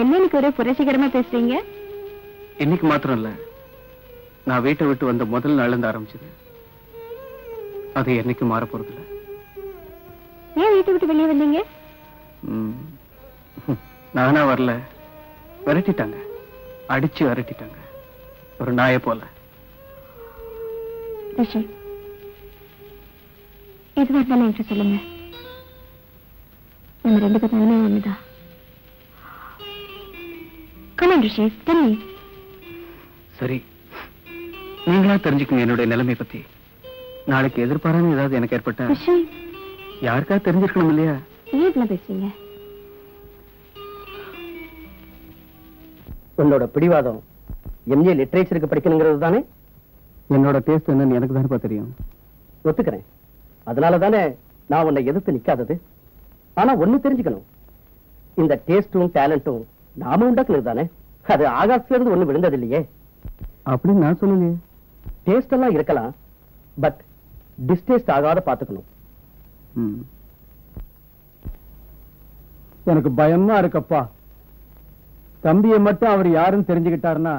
என்ன இன்னைக்கு ஒரே புரட்சிகரமா பேசுறீங்க? இன்னைக்கு மாத்திரம் இல்ல, நான் வீட்டை விட்டு வந்த முதல் நாள்ல இருந்து ஆரம்பிச்சது. அது என்னைக்கு மாற போறது இல்ல. ஏன் வீட்டை விட்டு வெளியே வந்தீங்க? நானா வரல, விரட்டிட்டாங்க. அடிச்சு விரட்டிட்டாங்க, ஒரு நாயை போல. ரிஷி, எதுவா இருந்தாலும் என்கிட்ட சொல்லுங்க. நம்ம 2 பேரும் நிலைமை ஒண்ணுதான். Come on, Rishi, tell me. சரி, நீங்களா தெரிஞ்சுக்கங்க என்னுடைய நிலைமை பத்தி. நாளைக்கு எதிர்பாராம ஏதாவது எனக்கு ஏற்பட்ட ரிஷி, யாருக்கா தெரிஞ்சிருக்கணும் இல்லையா? ஏன் இப்படிலாம் பேசுறீங்க? உன்னோட பிடிவாதம் எம்ஏ லிட்ரேச்சருக்கு படிக்கணுங்கிறது தானே? என்னோட டேஸ்ட் என்னன்னு எனக்கு தானே தெரியும். ஒத்துக்கிறேன். அதனால தானே நான் உன்னை எதிர்த்து நிக்காதது. ஆனா ஒண்ணு தெரிஞ்சுக்கணும், இந்த டேஸ்டும் டேலண்டும் நாம உண்டாக்குனது தானே. அது ஆகாசத்துல இருந்து ஒண்ணு விழுந்தது இல்லையே. அப்படின்னு நான் சொல்லலையே. டேஸ்ட் எல்லாம் இருக்கலாம், பட் டிஸ்டேஸ்ட் ஆகாத பாத்துக்கணும். எனக்கு பயமா இருக்கப்பா. தம்பியை மட்டும் அவர் யாருன்னு தெரிஞ்சுக்கிட்டாருன்னா.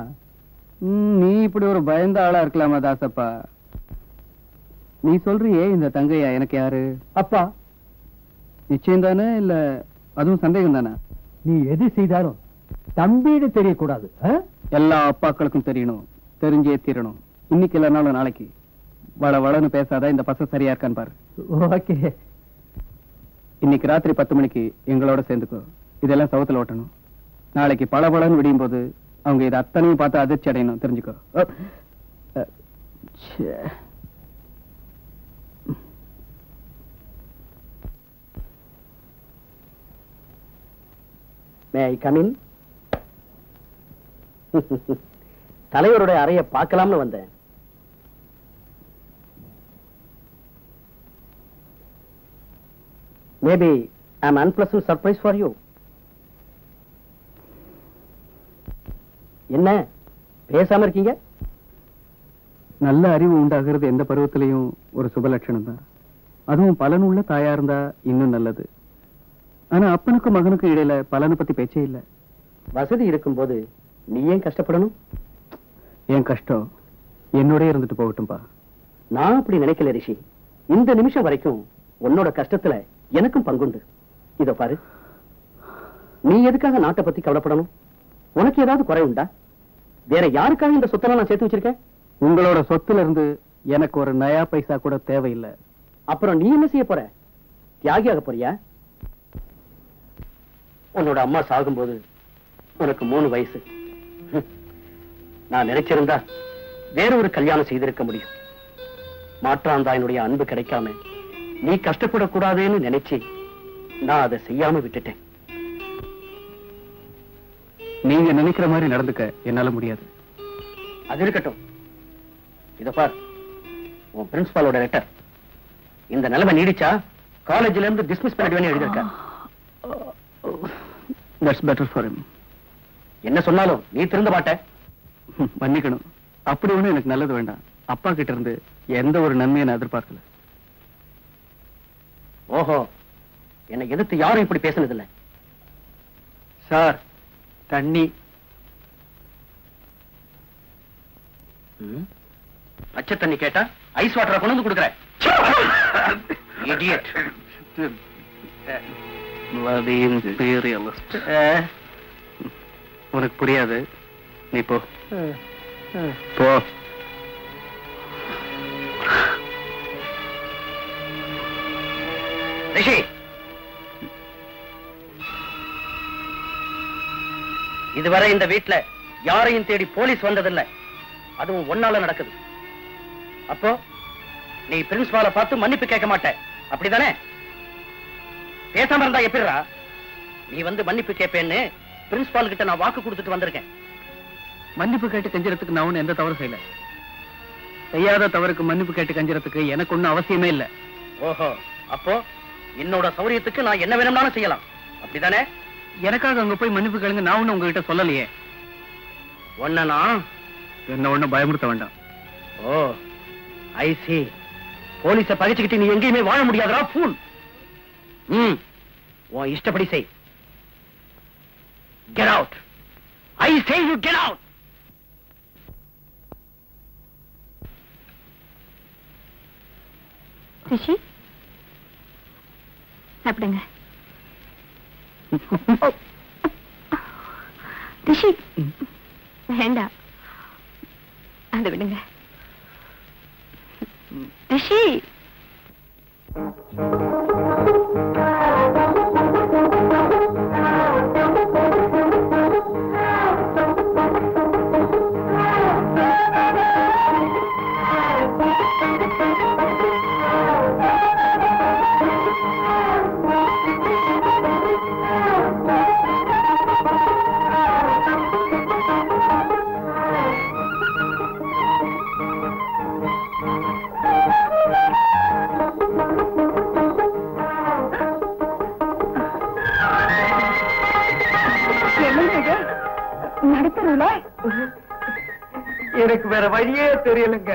நீ இப்படி ஒரு பயந்த ஆளா இருக்கலாமா தாசப்பா? நீ சொல்றியே இந்த தங்கையா எனக்கு யாரு? அப்பா, நிச்சயம் தானே, இல்ல அதுவும் சந்தேகம் தானே? நீ எது செய்தாலும் தம்பின்னு தெரியக்கூடாது. எல்லா அப்பாக்களுக்கும் தெரியணும், தெரிஞ்சே தீரணும். இன்னைக்கு இல்லைனாலும் நாளைக்கு. வள வளன்னு பேசாத, இந்த பச சரியா இருக்கான்னு பாரு. ஓகே. இன்னைக்கு ராத்திரி 10 மணிக்கு எங்களோட சேர்ந்துக்கோ. இதெல்லாம் சவுத்துல ஓட்டணும். நாளைக்கு பளபளன்னு விடியும் போது அவங்க இதை அத்தனையும் பார்த்து அதிர்ச்சி அடையணும், தெரிஞ்சுக்கோ. May I come in? தலைவருடைய அறைய பார்க்கலாம்னு வந்தேன். Maybe I'm unpleasant surprise for you. என்ன பேசாம இருக்கீங்க? நல்ல அறிவு உண்டாகிறது எந்த பருவத்திலையும் ஒரு சுப லட்சணம் தான். அதுவும் பலனுள்ள தாயா இருந்தா இன்னும் நல்லது. ஆனா அப்பனுக்கும் மகனுக்கும் இடையில பலனை பத்தி பேச்சே இல்ல. வசதி இருக்கும்போது நீ ஏன் கஷ்டப்படணும்? என் கஷ்டம் என்னோட இருந்துட்டு போகட்டும்பா. நான் அப்படி நினைக்கல ரிஷி. இந்த நிமிஷம் வரைக்கும் உன்னோட கஷ்டத்துல எனக்கும் பங்குண்டு. இதோ பாரு, நீ எதுக்காக நாட்டை பத்தி கவலைப்படணும்? உனக்கு ஏதாவது குறை உண்டா? வேற யாருக்காக இந்த சொத்தெல்லாம் நான் சேர்த்து வச்சிருக்கேன்? உங்களோட சொத்துல இருந்து எனக்கு ஒரு நயா பைசா கூட தேவையில்லை. அப்புறம் நீ என்ன செய்ய போற? தியாகியாக போறியா? உன்னோட அம்மா சாகும்போது உனக்கு 3 வயசு. நான் நினைச்சிருந்தா வேற ஒரு கல்யாணம் செய்திருக்க முடியும். மாற்றாந்தாயினுடைய அன்பு கிடைக்காம நீ கஷ்டப்படக்கூடாதுன்னு நினைச்சு நான் அதை செய்யாம விட்டுட்டேன். நீங்க நினைக்கிற மாதிரி நடந்துக்க என்னால முடியாது. அது இருக்கட்டும். இத பார், உன் பிரின்சிபாலோட லெட்டர். இந்த நிலைமை நீடிச்சா காலேஜ்ல இருந்து டிஸ்மிஸ் பண்ணிடுவேன்னு எழுதியிருக்க. That's better for him. என்ன சொன்னாலும் நீ திருந்த மாட்ட. மன்னிக்கணும். அப்படி ஒண்ணு எனக்கு நல்லது வேண்டாம். அப்பா கிட்ட இருந்து எந்த ஒரு நன்மையை நான் எதிர்பார்க்கல. ஓஹோ, என்னை எதிர்த்து யாரும் இப்படி பேசினதில்லை. சார், தண்ணி. பச்சை தண்ணி கேட்டா ஐஸ் வாட்டரை கொண்டு வந்து கொடுக்குறேன். Idiot. Bloody imperialist. உனக்கு புரியாது. நீ போ போ. ரிஷி, இதுவரை இந்த வீட்டுல யாரையும் தேடி போலீஸ் வந்ததில்லை. அதுவும் ஒன்னால நடக்குது. அப்போ நீ பிரின்சிபாலை பார்த்து மன்னிப்பு கேட்க மாட்ட அப்படிதானே? பேசாம இருந்தா எப்படிடா? நீ வந்து மன்னிப்பு கேட்பேன்னு பிரின்சிபால் கிட்ட நான் வாக்கு கொடுத்துட்டு வந்திருக்கேன். மன்னிப்பு கேட்டு கெஞ்சறதுக்கு நான் ஒண்ணும் எந்த தவறு செய்யல. செய்யாத தவறுக்கு மன்னிப்பு கேட்டு கெஞ்சறதுக்கு எனக்கு ஒண்ணும் அவசியமே இல்ல. ஓஹோ, அப்போ என்னோட சௌரியத்துக்கு நான் என்ன வேணும்னாலும் செய்யலாம் அப்படிதானே? எனக்காக அங்க போய் மன்னிப்பு கேளுங்க நான் ஒண்ணும் உங்ககிட்ட சொல்லலையே. ஒன்னா என்ன ஒண்ணும் பயமுறுத்த வேண்டாம். ஓ ஐ see. போலீஸ பகைச்சுக்கிட்டு நீ எங்கேயுமே வாழ முடியாதா ஃபூல். உன் இஷ்டப்படி செய். Get out. I say you get out. ரிஷி சாப்பிடுங்க. ரிஷி வேண்டாம், அதை விடுங்க. ரிஷி நடுத்தருல எனக்கு வேற வழியே தெரியலங்க.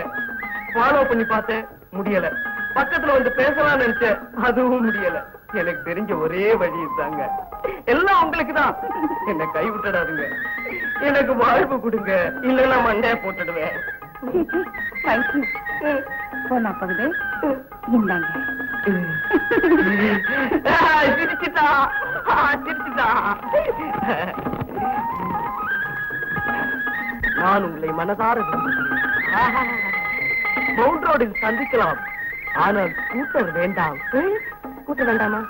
ஃபாலோ பண்ணி பார்த்தேன், முடியல. பக்கத்துல வந்து பேசலாம் நினைச்சேன், அதுவும் முடியல. எனக்கு தெரிஞ்ச ஒரே வழி தாங்க. எல்லாம் உங்களுக்கு தான். என்ன கை விட்டுடாதுங்க. எனக்கு வாழ்வு கொடுங்க, இல்லைன்னா மண்டைய போட்டுடுவேன். போனா பகுது இந்தாங்க. சிரிச்சுட்டா சிரிச்சுட்டா. நான் உங்களை மனதார விரும்புகிறேன். மவுண்ட் ரோடில் சந்திக்கலாம், ஆனால் கூட்டம் வேண்டாம். கூட்டம் வேண்டாமா?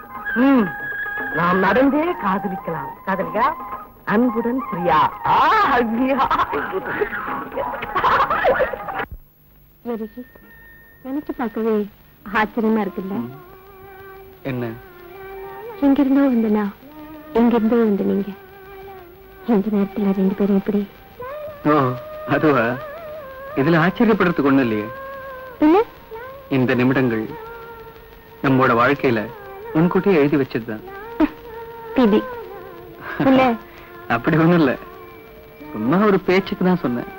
நாம் நடந்தே காதலிக்கலாம். காதலிக்கா? அன்புடன் பிரியா. நினைச்சு பார்க்கவே ஆச்சரியமா இருக்குல்ல? என்ன? எங்கிருந்தோ வந்தனா, எங்கிருந்தோ வந்து நீங்க இந்த நேரத்துல ரெண்டு பேரும் எப்படி? ஓ அதுவா? இதுல ஆச்சரியப்படுறதுக்கு ஒண்ணும் இல்லையே. என்ன? இந்த நிமிடங்கள் நம்மோட வாழ்க்கையில முன்கூட்டியே எழுதி வச்சதுதான். பிபி இல்ல, அப்படி ஒண்ணும் இல்ல, சும்மா ஒரு பேச்சுக்கு தான் சொன்னேன்.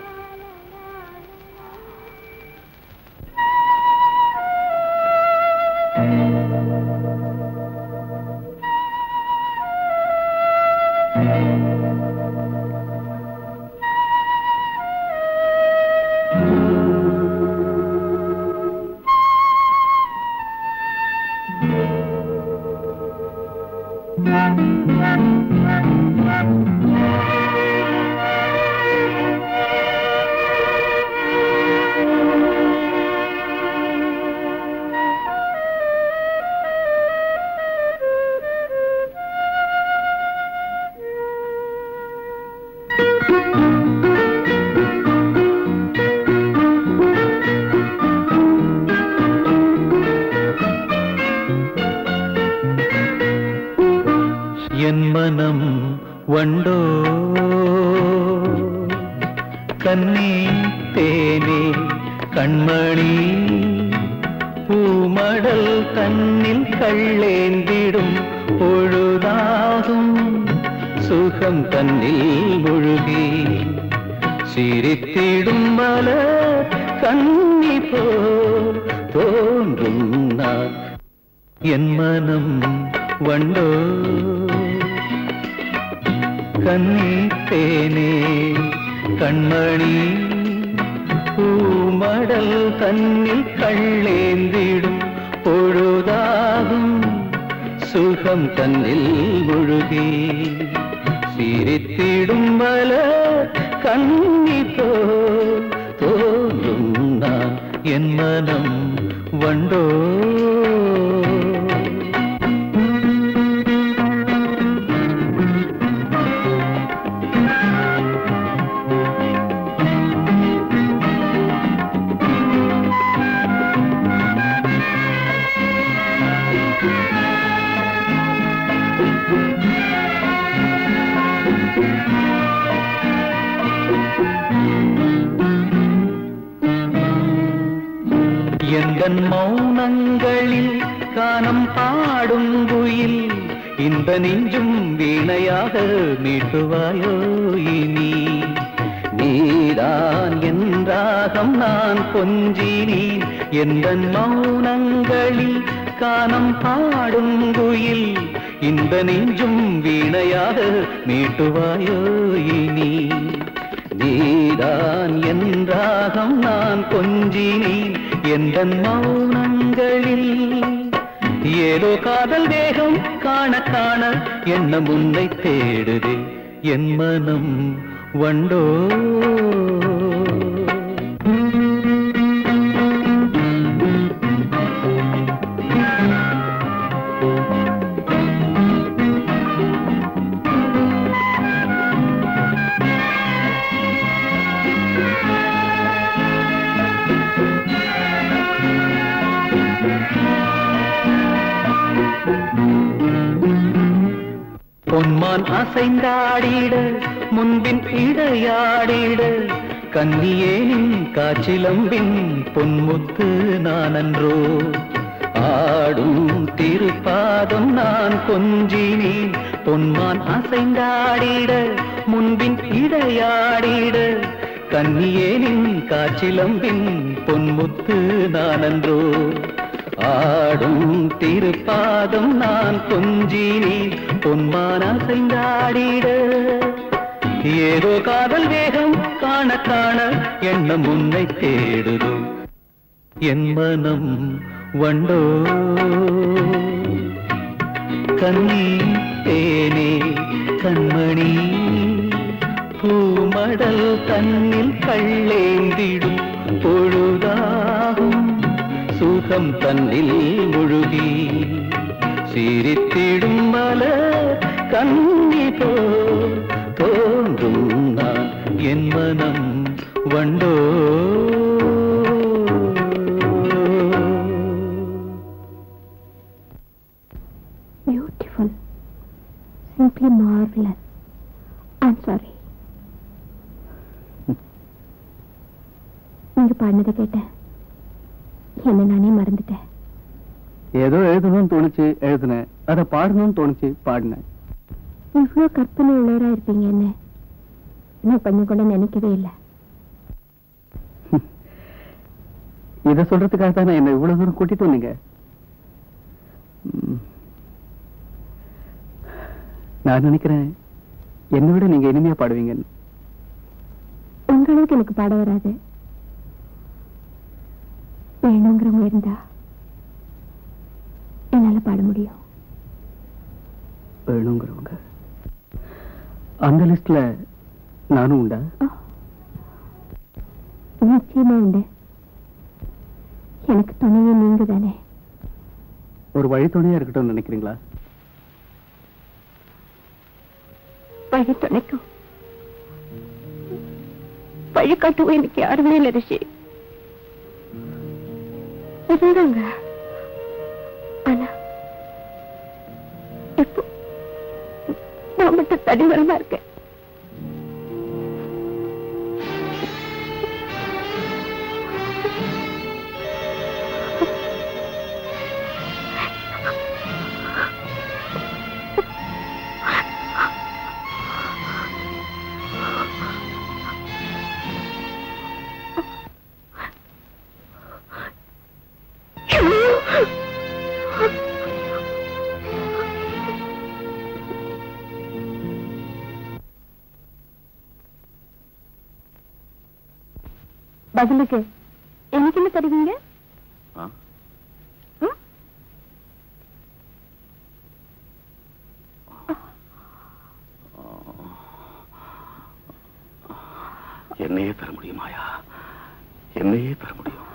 என் மனம் வண்டோ கண்ணே தேனே கண்மணி பூமடல் தன்னில் கள்ளேந்திடும் பொழுதாகும் சுகம் தன்னில் முழுகி சிரித்திடும் மலர் கண்ணி போல் தோன்றும் நான் என் மனம் வண்டோ கண்ணி தேனே கண்மணி பூமடல் தன்னில் கள்ளேந்திடும் பொழுதாகும் சுகம் தன்னில் முழுகி சிரித்திடும் மலர் கண்ணி போல் தோன்றும் நான் என் மனம் வண்டோ. எந்தன் மௌனங்களில் கானம் பாடும் குயில் இந்த நெஞ்சும் வீணையாக மீட்டுவாயோ இனி நீதான் என்றாகம் நான் கொஞ்சினேன் எந்தன் மௌனங்களில் கானம் பாடும் குயில் இந்த நெஞ்சும் வீணையாக மீட்டுவாயோ இனி நீதான் என்றாகம் நான் கொஞ்சினேன் எந்தன் மௌனங்களில் ஏதோ காதல் வேகம் காண காண எண்ணம் உன்னை தேடுதே என் மனம் வண்டோ பொன்மான் அசைந்தாடிட முன்பின் இடையாடிட கன்னியேனின் காச்சிலம்பின் பொன்முத்து நானன்றோ ஆடும் திருப்பாதம் நான் கொஞ்சினேன் பொன்மான் அசைந்தாடிட முன்பின் இடையாடிட கன்னியேனின் காச்சிலம்பின் பொன்முத்து நானன்றோ ஆடும் திருப்பாதம் நான் கொஞ்சினேன் பொன்மான் அசைந்தாடிட ஏதோ காதல் வேகம் காண காண எண்ணம் உன்னை தேடுதோ என் மனம் வண்டோ கண்ணி தேனே கண்மணி பூமடல் தன்னில் கள்ளேந்திடும் பொழுதாகும் சுகம் தன்னில் முழுகி சிரித்திடும் மலர் கண்ணி போல் தோன்றும் நான் என் மனம் வண்டோ beautiful simply marvellous I'm sorry நீங்க பாடினதை கேட்டேன் என்ன நானே மறந்துட்டேன் ஏதோ எழுதணும்னு தோணுச்சு எழுதுனேன் அதை பாடணும்னு தோணுச்சு பாடினேன் இவ்வளோ கற்பனை உள்ளவரா இருப்பீங்க என்ன நான் கொஞ்சம் கூட நினைக்கவே இல்லை இதை சொல்றதுக்காக தான் என்ன இவ்வளவு தூரம் கூட்டிட்டு வந்தீங்க நான் நினைக்கிறேன் என்னை விட நீங்க இனிமையா பாடுவீங்கன்னு உங்களுக்கு எனக்கு பாட வராது வேணுங்கிறவங்க இருந்தா என்னால பாட முடியும் வேணுங்கிறவங்க அந்த லிஸ்ட்ல நானும் உண்டா நிச்சயமா உண்டு எனக்கு துணையே நீங்க தானே ஒரு வழி துணையா இருக்கட்டும் நினைக்கிறீங்களா வழி துணைக்கும் வழிகாட்டுவோம் எனக்கு யாருமே இல்லை ரிஷி இருந்தாங்க ஆனா இப்போ நான் மட்டும் தனிமரமா இருக்கேன் பதிலுக்கு எனக்கு என்ன தருவீங்க என்னையே தர முடியுமாயா என்னையே தர முடியும்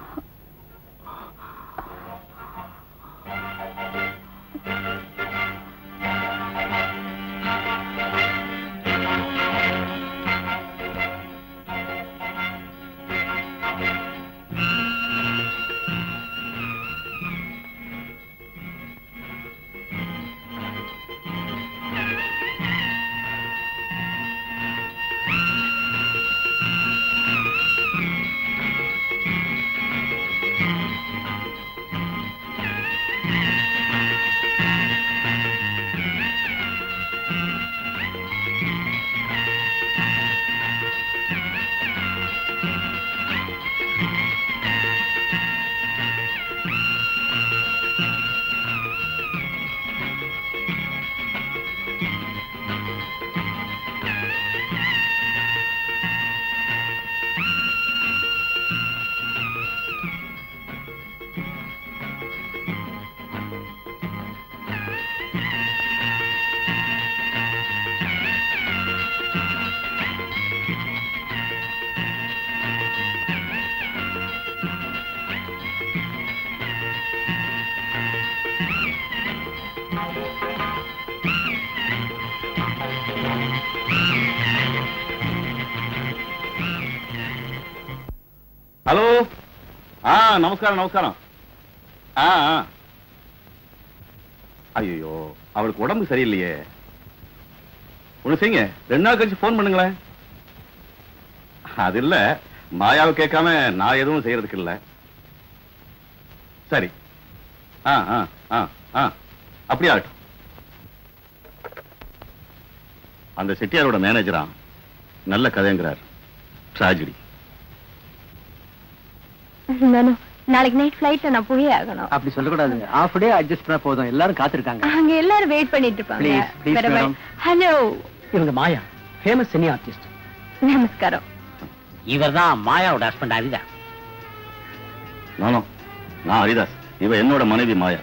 ஹலோ. நமஸ்காரம் நமஸ்காரம். ஐயோ, அவளுக்கு உடம்பு சரியில்லையே. ஒண்ணு செய்யுங்க, 2 நாள் கழிச்சு போன் பண்ணுங்களேன். அது இல்ல, மாயாவை கேட்காம நான் எதுவும் செய்யறதுக்கு இல்ல. சரி. அப்படி ஆகட்டும். அந்த செட்டியாரோட மேனேஜரா நல்ல கதைங்கிறார். ட்ராஜடி. நாளைக்கு நைட் ஃபிளைட்ல நான் போயே ஆகணும். அப்படி சொல்லக்கூடாது. ஹாஃப் டே அட்ஜஸ்ட் பண்ண போதும். எல்லாரும் காத்திருக்காங்க. அங்க எல்லாரும் வெயிட் பண்ணிட்டு இருப்பாங்க. Please, please, madam. ஹலோ, இவங்க மாயா, ஃபேமஸ் சினி ஆர்டிஸ்ட். நமஸ்காரம். இவர்தான் மாயாவோட ஹஸ்பண்ட் ஹரிதா. நான் ஹரிதாஸ். இவ என்னோட மனைவி மாயா.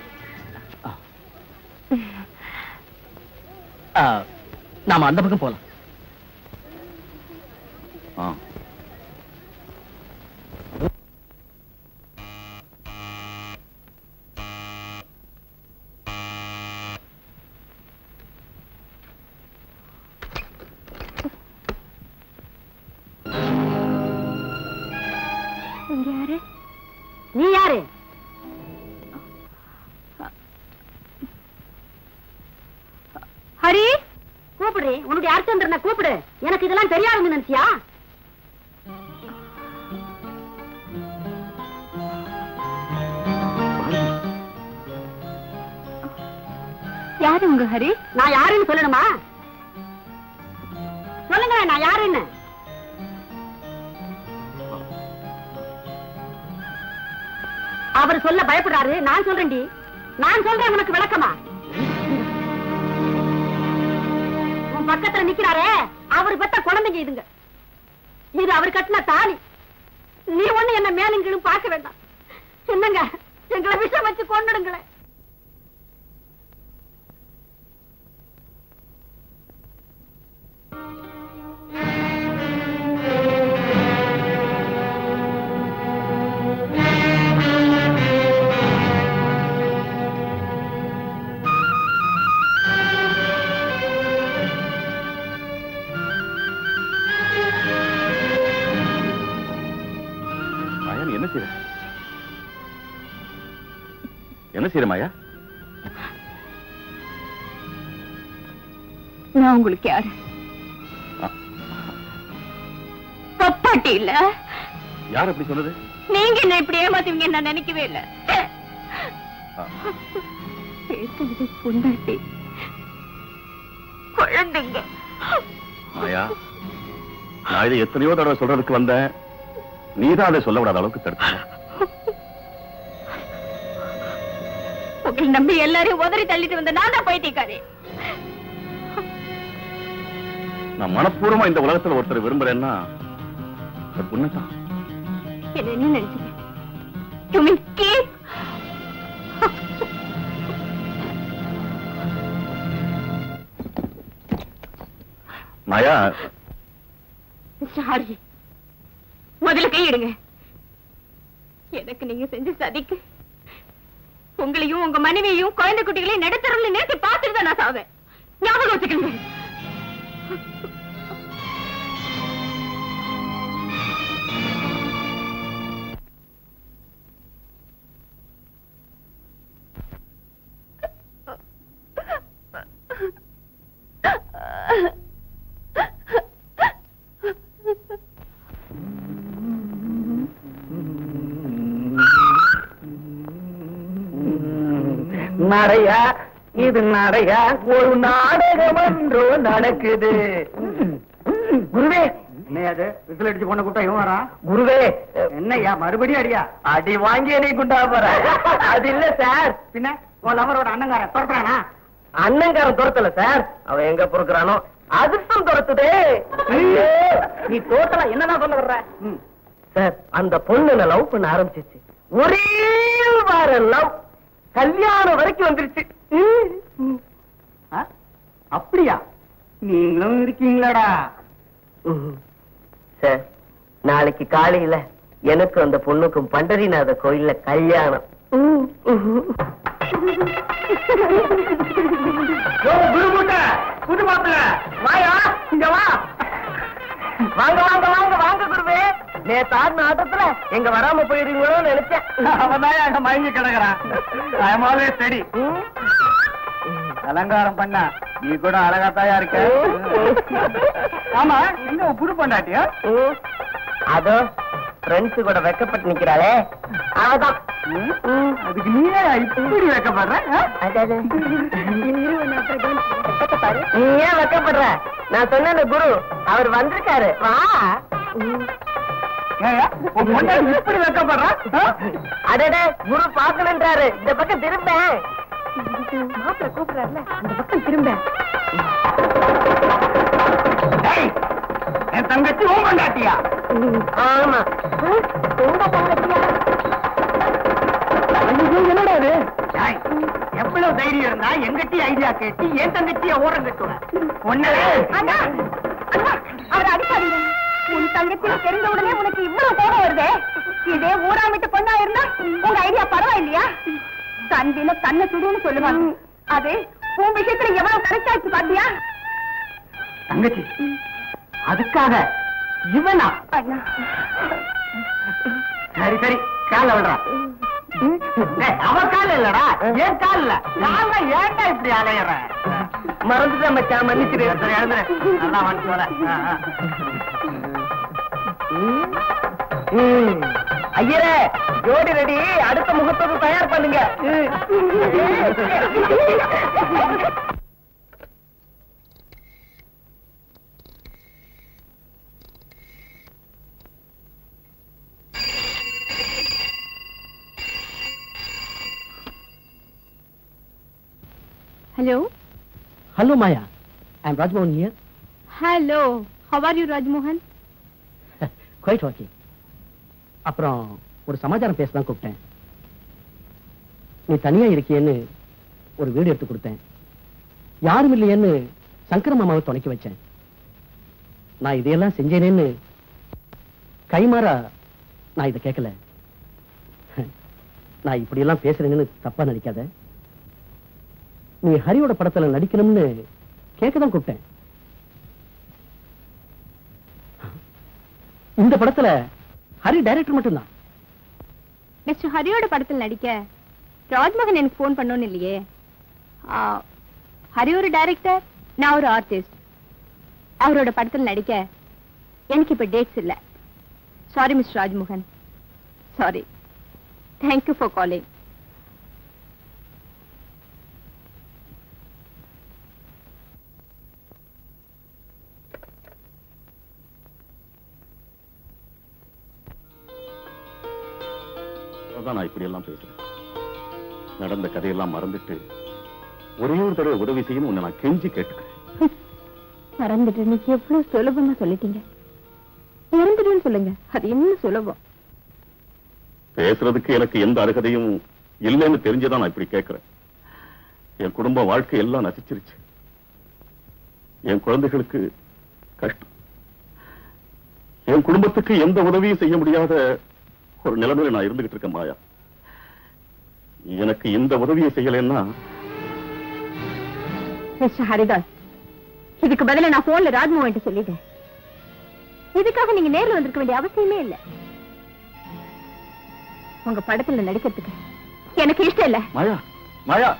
நாம அந்த பக்கம் போலாம். யாரு? நீ யாரு? ஹரி, கூப்பிடு. உன்னுடைய அர்ச்சந்திரனை கூப்பிடு. எனக்கு இதெல்லாம் தெரியாதுன்னு நினைச்சியா? யாரு உங்க ஹரி? நான் யாருன்னு சொல்லணுமா? சொல்லுங்க, நான் யாருன்னு. அவர் சொல்ல பயப்படுறாரு. நான் சொல்றேன்டி. நான் சொல்றேன். உனக்கு விளக்கமா? உன் பக்கத்துல நிக்கிறாரே, அவரு பெத்த குழந்தைங்க இதுங்க. இது அவர் கட்டின தாலி. நீ ஒண்ணு என்ன மேலும் கீழும் பார்க்க வேண்டாம். என்னங்க, எங்களை விஷம் வச்சு கொண்டுடுங்களேன். என்ன செய்யற மாயா? நான் உங்களுக்கு யாரு? பப்பாட்டி இல்ல. யார் அப்படி சொன்னது? நீங்க என்ன இப்படி ஏமாத்துவீங்க நான் நினைக்கவே இல்ல. பேசுறது பொண்டாட்டி, குழந்தைங்க. மாயா, நான் இதை எத்தனையோ தடவை சொல்றதுக்கு வந்தேன். நீதான் அதை சொல்ல விடாத அளவுக்கு தடுத்த. உங்களை நம்பி எல்லாரையும் உதறி தள்ளிட்டு வந்த நான் தான் போயிட்டேக்காரே. நான் மனப்பூர்வமா இந்த உலகத்துல ஒருத்தர் விரும்புறேன்னா பொண்ணுதான். என்ன நினைச்சீங்க? You mean keep? Maya, sorry. முதல்ல கையிடுங்க. எனக்கு நீங்க செஞ்ச சதிக்கு உங்களையும் உங்க மனைவியையும் குழந்தை குட்டிகளையும் நடுத்தரவுல நேற்று பார்த்துட்டு தான் நான் சாவேன். ஞாபகம் வச்சுக்கங்க. நடையா இது நடையா? ஒரு நாடகம் என்றோ நடக்குது. குருவே, என்னையாது விசில் அடிச்சு பொண்ணு கூட்டா இவன் வரா? குருவே, என்னையா மறுபடியும் அடியா? அடி வாங்கி என்னை குண்டா போற? அது இல்ல சார். பின்ன உன் லவரோட அண்ணங்காரன் துரத்துறானா? அண்ணங்காரன் துரத்தல சார். அவன் எங்க பொறுக்கிறானோ அதிர்ஷ்டம் துரத்துதே. நீ டோட்டலா என்னதான் சொல்ல வர்ற? சார், அந்த பொண்ணு லவ் பண்ண ஆரம்பிச்சிச்சு. ஒரே வார லவ் கல்யாணம் வரைக்கும் வந்துருச்சு. அப்படியா? நீங்களும் இருக்கீங்களாடா? சார், நாளைக்கு காலையில எனக்கு அந்த பொண்ணுக்கும் பண்டரிநாத கோயில்ல கல்யாணம். புது மாப்பிள்ள வாயா, இங்க வா. வாங்க வாங்க வாங்க வாங்க குருவே. நேத்து ஆடின ஆட்டத்துல எங்க வராம போயிருவீங்களோன்னு நினைச்சேன். அவன் அங்க மயங்கி கிடக்குறான். சரி அலங்காரம் பண்ணா நீ கூட அழகாத்தாயா இருக்க. ஆமா எங்க புது பொண்டாட்டியா? அதோ ஃப்ரெண்ட்ஸ் கூட வெக்கப்பட்டு நிக்கிறாளே அவதான். அதுக்கு நீயே இப்படி வெக்கப்படுற? நீ ஏன் வெக்கப்படுற? நான் சொன்ன குரு அவர் வந்திருக்காரு. வா. இப்படி வெக்கப்படுற? அடடே குரு பாக்கணுன்றாரு. இந்த பக்கம் திரும்ப. மாப்பிள்ள கூப்பிடுறாருல அந்த பக்கம் திரும்ப. என் தங்கச்சி உன் கொண்டாட்டியா? ஆமா உங்க தங்கச்சியா? என்னடா இது? எவ்வளவு தைரியம் இருந்தா எங்கட்டி ஐடியா கேட்டு என் தங்கச்சிய ஓரம் கட்டுவேன். அவர் அடிப்பாதீங்க. உன் தங்கச்சி தெரிஞ்ச உடனே உனக்கு இவ்வளவு கோபம் வருது. இதே ஊராமிட்டு பொண்ணா இருந்தா உங்க ஐடியா பரவாயில்லையா? தந்தில தன்னை சுடுன்னு சொல்லுவாங்க. அது உன் விஷயத்துல எவ்வளவு கரெக்டாச்சு பாத்தியா? தங்கச்சி அதுக்காக இவனா? சரி சரி கால விடுறான். அவன் கால இல்லடா ஏன் கால இல்ல. நான் ஏன்டா இப்படி அலையற? மறந்துட்டேன் மச்சான் மன்னிச்சிரு. சரி எழுந்துரு. நல்லா வந்து வர. ஐயரே ஜோடி ரெடி. அடுத்த முகூர்த்தத்தை தயார் பண்ணுங்க. Hello. Hello Maya, I am Rajmohan here. Hello. How are you, Rajmohan? Quite okay. அப்புறம் ஒரு சமாச்சாரம் பேசதான் கூப்பிட்டேன். நீ தனியா இருக்கியேன்னு ஒரு வீடு எடுத்து கொடுத்தேன். யாரும் இல்லையேன்னு சங்கர மாமாவை துணைக்கி வச்சேன். நான் இதையெல்லாம் செஞ்சேனேன்னு கைமாறா நான் இதை கேட்கல. நான் இப்படி எல்லாம் பேசுறேன்னு தப்பா நினைக்காத. நீ ஹரியோட படத்துல நடிக்கணும்னு கேட்கதான் கூப்பிட்டேன். இந்த படத்துல ஹரி டைரக்டர் மட்டும்தான். மிஸ்டர் ஹரியோட படத்தில் நடிக்க ராஜ்மோகன் எனக்கு போன் பண்ணோன்னு இல்லையே. ஹரி ஒரு டைரக்டர், நான் ஒரு ஆர்டிஸ்ட். அவரோட படத்தில் நடிக்க எனக்கு இப்ப டேட்ஸ் இல்ல. Sorry mister Rajmohan, sorry. Thank you for calling. நான் இப்படி எல்லாம் பேசுறேன். நடந்த கதையெல்லாம் மறந்துட்டு ஒரே ஒரு தடவை உதவி செய்யணும் உன்னை நான் கெஞ்சி கேட்டுக்கிறேன். மறந்துட்டு நீங்க எவ்வளவு சுலபமா சொல்லிட்டீங்க. மறந்துட்டுன்னு சொல்லுங்க, அது இன்னும் சுலபம். பேசுறதுக்கு எனக்கு எந்த அருகதையும் இல்லைன்னு தெரிஞ்சுதான் நான் இப்படி கேட்கிறேன். என் குடும்ப வாழ்க்கை எல்லாம் நசிச்சிருச்சு. என் குழந்தைகளுக்கு கஷ்டம். என் குடும்பத்துக்கு எந்த உதவியும் செய்ய முடியாத ஒரு நிலைமையில நான் இருந்துகிட்டு இருக்கேன் மாயா. எனக்கு இந்த உதவியை செய்யலன்னா மிஸ்டர் ஹரிதாஸ், இதுக்கு பதிலா நான் போன்ல ராஜ்மோகன் சொல்லிட்டேன். இதுக்காக நீங்க நேர்ல வந்திருக்க வேண்டிய அவசியமே இல்ல. உங்க படத்துல நடிக்கிறதுக்கு எனக்கு இஷ்டம் இல்ல. மாயா மாயா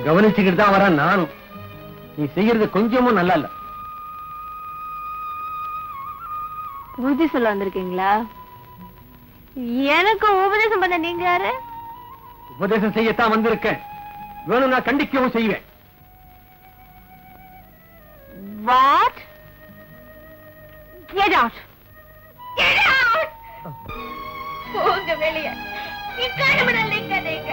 கவனிச்சுக்கிட்டு தான் வரேன் நானும். நீ செய்யறது கொஞ்சமும் நல்லா இல்ல. புத்தி சொல்ல வந்திருக்கீங்களா? எனக்கு உபதேசம் பண்ண நீங்க யாரு? உபதேசம் செய்யத்தான் வந்திருக்கேன். வேணும் நான் கண்டிக்கவும் செய்வேன். What? Get out! Get out! போங்க வெளியே. இக்காரணம் நீங்க.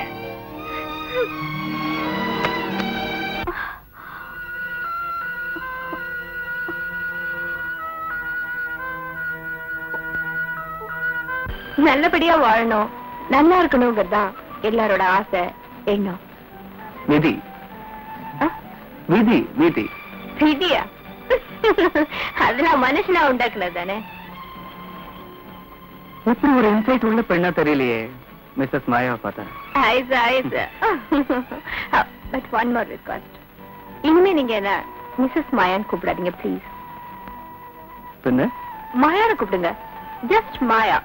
நல்லபடியா வாழணும், நல்லா இருக்கணுங்கிறதுதான் எல்லாரோட ஆசை, எண்ணம். விதி விதி விதி விதியா? அதெல்லாம் மனுஷனா உண்டாக்குனது தானே. எப்படி ஒரு இன்சைட் உள்ள பெண்ணா தெரியலையே மிஸ்ஸஸ் மாயாவை பார்த்தா. பட் ஒன் மோர் ரிக்வெஸ்ட், இனிமே நீங்க என்ன மிஸ்ஸஸ் மாயான்னு கூப்பிடாதீங்க ப்ளீஸ். பின்ன மாயான்னு கூப்பிடுங்க, ஜஸ்ட் மாயா.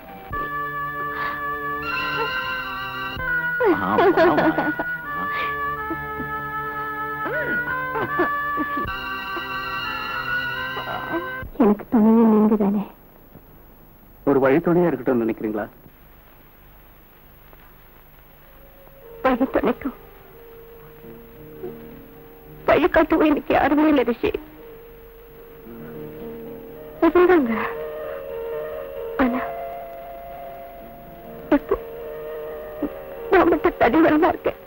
எனக்கு துணையே நீங்க தானே. ஒரு வழித்துணையா இருக்கட்டும் நினைக்கிறீங்களா? வழி துணைக்கும் வழிகாட்டுவோம் எனக்கு யாருமே இல்லை ரிஷி. இதுதாங்க. ஆனா இப்போ நான் மட்டும் தனிவரமா இருக்கேன்.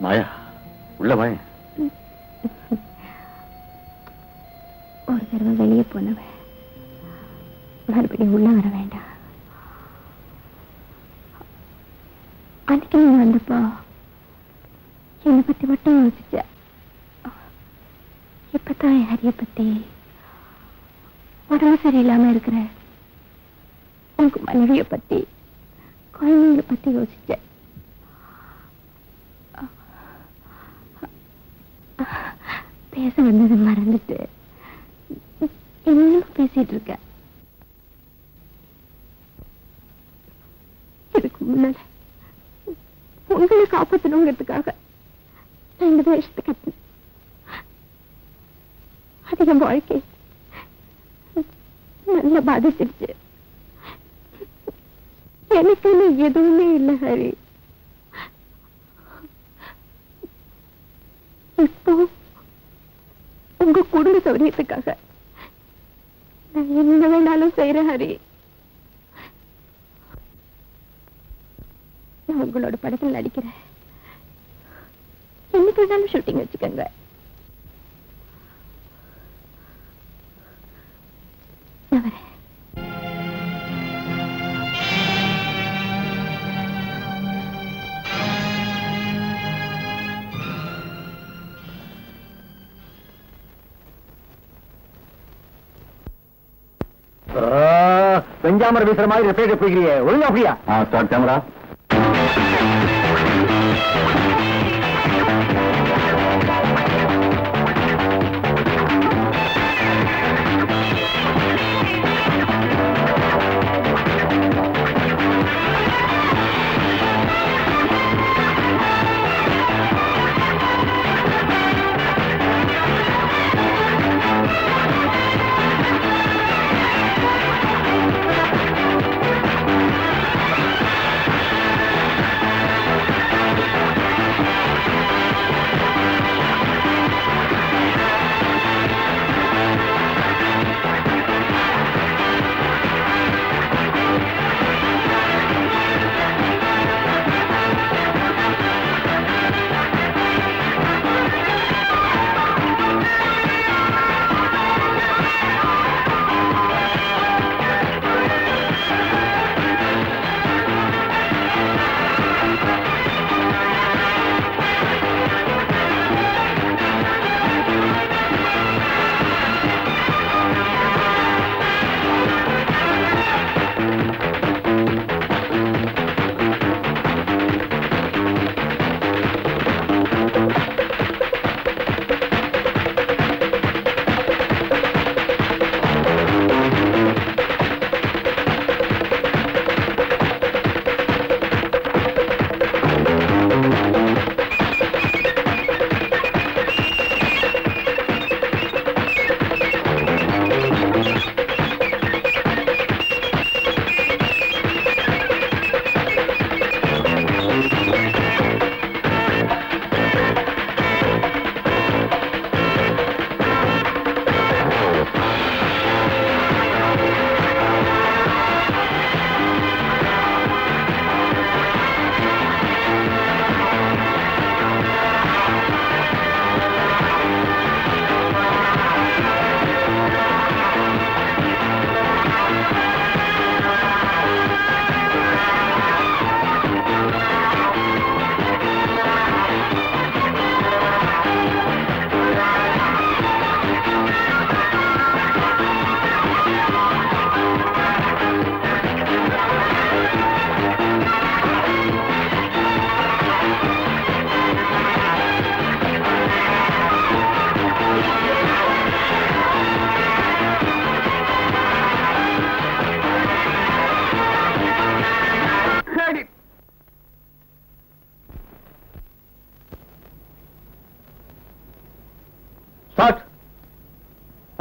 மாயா, உள்ள வாய. ஒரு தடவை வெளியே போனவன் மறுபடியும் உள்ள வர வேண்டாம். அன்னைக்கு நீங்க வந்தப்போ என்னை பத்தி மட்டும் யோசிச்ச. இப்பதான் என் ஹரிய பத்தி உடம்பு சரியில்லாம இருக்கிற உங்க மனைவிய பத்தி குழந்தைங்களை பத்தி யோசிச்ச. பேச வந்ததை மறந்துட்டு என்னென்ன பேசிட்டு இருக்க. இதுக்கு முன்னால உங்களை காப்பாற்றணுங்கிறதுக்காக நான் இந்த வேஷத்தை கட்டினேன். அது என் வாழ்க்கை நல்லா பாதிச்சிருச்சு. எனக்குன்னு எதுவுமே இல்லை ஹரி. இப்போ உங்க குடும்ப சௌரியத்துக்காக நான் என்ன வேணாலும் செய்யறேன் ஹரி. நான் உங்களோட படத்தில் நடிக்கிறேன். என்னைக்கு வேணாலும் ஷூட்டிங் வச்சுக்கோங்க. நான் வரேன். வெஞ்சாமரை வீசுற மாதிரி ரிப்பேர் போய்க்கிறியே, ஒழுங்கா அப்படியா? Start camera.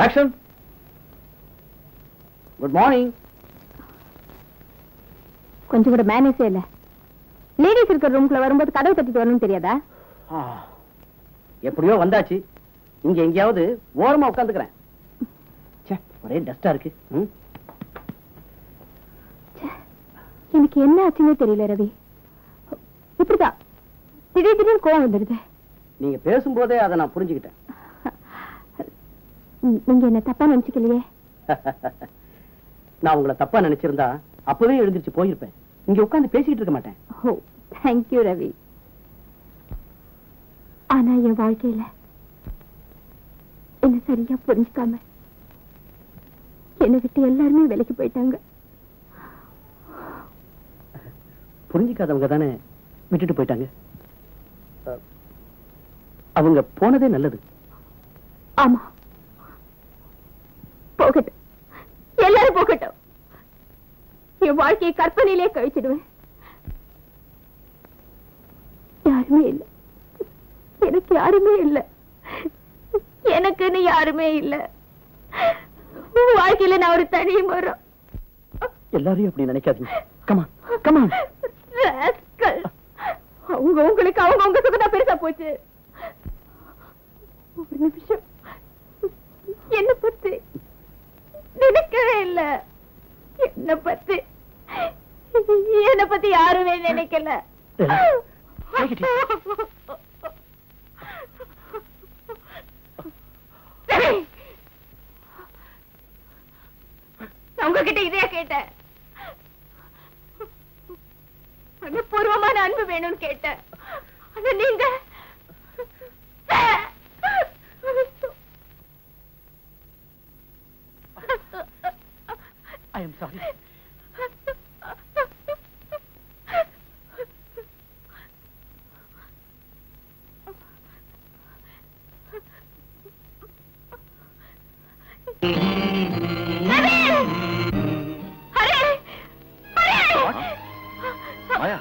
Action. Good morning. கொஞ்சம் கூட மேனேஜே இல்ல. லேடிஸ் இருக்கிற ரூம்குள்ள வரும்போது கதவு தட்டிட்டு வரணும்னு தெரியாதா? எப்படியோ வந்தாச்சு. இங்க எங்கேயாவது ஓரமா உட்காந்துக்கிறேன். ஒரே டஸ்டா இருக்கு. எனக்கு என்ன ஆச்சுன்னே தெரியல ரவி. இப்படிதான் திடீர்னு கோவம் வந்துடுது. நீங்க பேசும்போதே அதை நான் புரிஞ்சுக்கிட்டேன். நீங்க என்ன தப்பா நினைச்சுக்கலையே? நான் உங்களை தப்பா நினைச்சிருந்தா அப்பவே எழுந்திருச்சு போயிருப்பேன். இங்க உட்கார்ந்து பேசிக்கிட்டு இருக்க மாட்டேன். ஓ, தேங்க்யூ ரவி. ஆனா என் வாழ்க்கையில என்ன சரியா புரிஞ்சுக்காம என்னை விட்டு எல்லாருமே விலைக்கு போயிட்டாங்க. புரிஞ்சுக்காதவங்க தானே விட்டுட்டு போயிட்டாங்க. அவங்க போனதே நல்லது. ஆமா, போகட்டும், எல்லாரும் போகட்டும். என் வாழ்க்கையை கற்பனையிலே கழிச்சிடுவேன். யாருமே இல்லை, எனக்கு யாருமே இல்லை, எனக்குன்னு யாருமே இல்லை. வாழ்க்கையில நான் ஒரு தனி மரம். எல்லாரையும் அப்படி நினைக்காதீங்க. Come on come on. அவங்க உங்களுக்கு அவங்க சுகதான் பெருசா போச்சு. ஒரு நிமிஷம் என்ன பத்தி நினைக்கவே இல்ல. என்ன பத்தி யாருமே நினைக்கல. உங்ககிட்ட இதே கேட்டேன். பூர்வமான அன்பு வேணும்னு கேட்டேன். ஆனா நீங்க I am sorry. மாயா,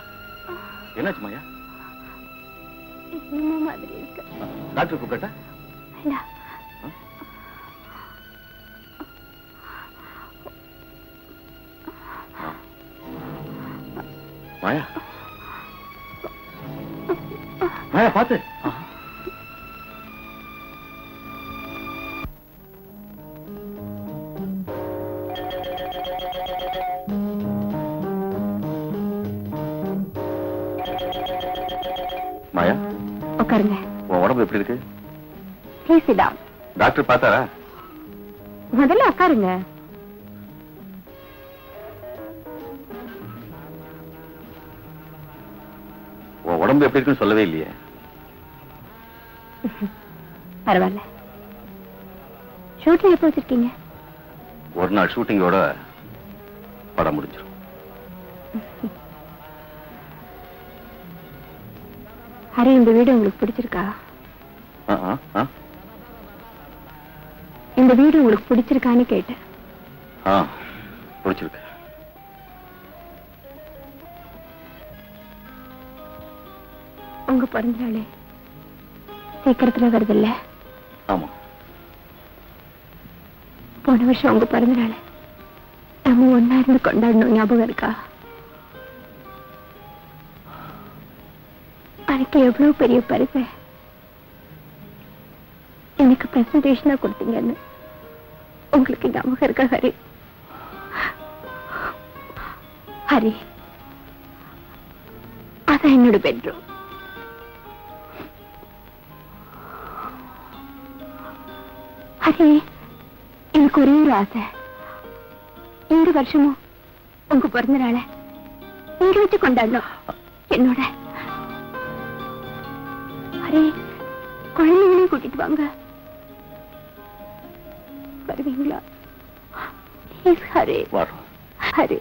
என்னாச்சு மாயா? என்ன மாதிரி இருக்கு? டாக்டர் கூப்பிட்டா? மாயா, மாயா பாத்து. மாயா, உட்காருங்க. உன் உடம்பு எப்படி இருக்கு? Please sit down. டாக்டர் பார்த்தாரா? முதல்ல உட்காருங்க. உன் உடம்பு எப்படி இருக்குன்னு சொல்லவே இல்லையே. பரவாயில்ல. ஷூட்டிங் எப்போ வச்சிருக்கீங்க? ஒரு நாள் ஷூட்டிங்கோட படம் முடிஞ்சிடும். ஹரி, இந்த வீடு உங்களுக்கு பிடிச்சிருக்கா? இந்த வீடு உங்களுக்கு பிடிச்சிருக்கான்னு கேட்டேன். பிடிச்சிருக்கு. உங்க பிறந்த நாளே சீக்கிரத்துல வருது இல்ல? ஆமா. போன வருஷம் உங்க பிறந்த நாள் நம்ம ஒன்னா இருந்து கொண்டாடணும், ஞாபகம் இருக்கா? அன்னைக்கு எவ்வளவு பெரிய பரிசு எனக்கு பிரசன்டேஷனா கொடுத்தீங்கன்னு உங்களுக்கு ஞாபகம் இருக்கா ஹரி? ஹரி, அதான் என்னோட பெட்ரூம். ஹரி, எனக்கு ஒரே ஒரு ஆசை. இந்த வருஷமும் உங்க பிறந்த நாளை இங்க வச்சு கொண்டாடணும் என்னோட. ஹரி, குழந்தைங்களையும் கூட்டிட்டு வாங்க. வருவீங்களா? Hari, Hari.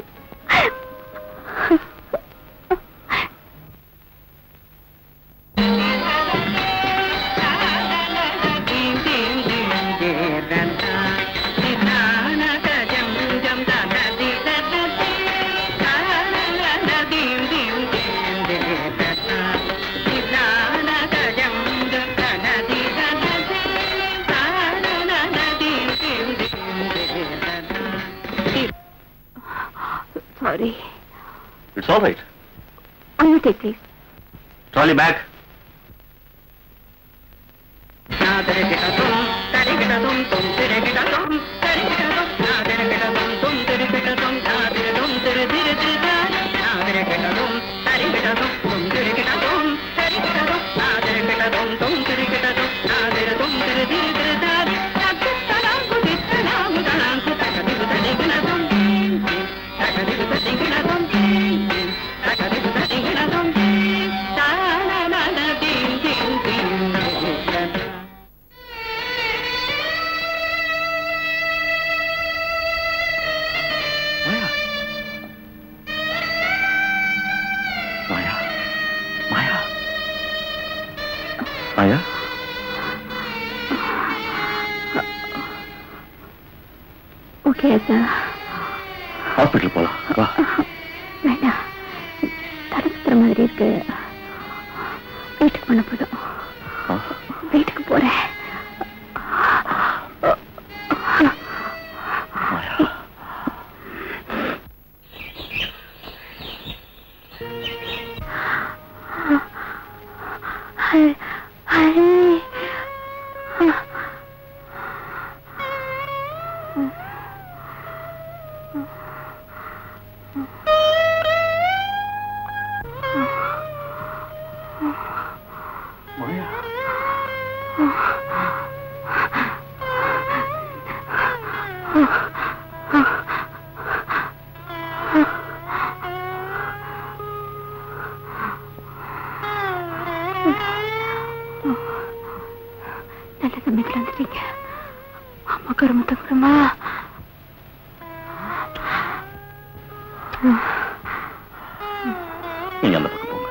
It's all right. On your take, please. Trolley bag. Maya, Maya, Maya, Okay, sir. Hospital போலாம் வா. வேண்டாம். தலை சுத்துற மாதிரி இருக்கு. வீட்டுக்கு பண்ண போதும். வீட்டுக்கு போறேன். மாயா, நல்ல சமயத்தில் வந்துட்டீங்க. அம்மா கருமத்தை கொடுமா. நீங்க அந்த பக்கம் போங்க.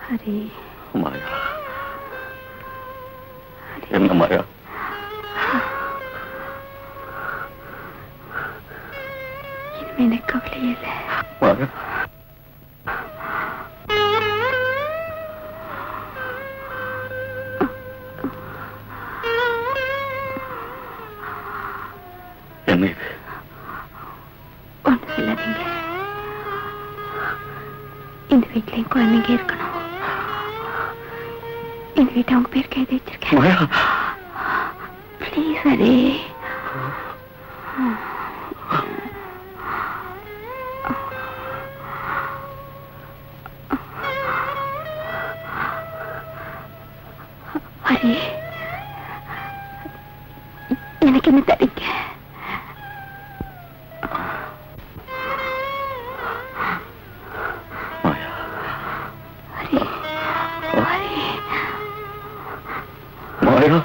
ஹரி, மாயா, என்ன மாயா? இனிமே எனக்கு கவலையே இல்லை. மாயா, என்ன இது? ஒன்றும் சொல்லாதீங்க. இந்த வீட்டுல என் குழந்தைங்க இருக்கணும். இந்த வீட்டை அவங்க பேருக்கு எழுதி வச்சிருக்கேன். மாயா, ப்ளீஸ் ஹரி. ஹரி, எனக்கு என்ன தரீங்க? மாயா, ஹரி, ஹரி. மாயா,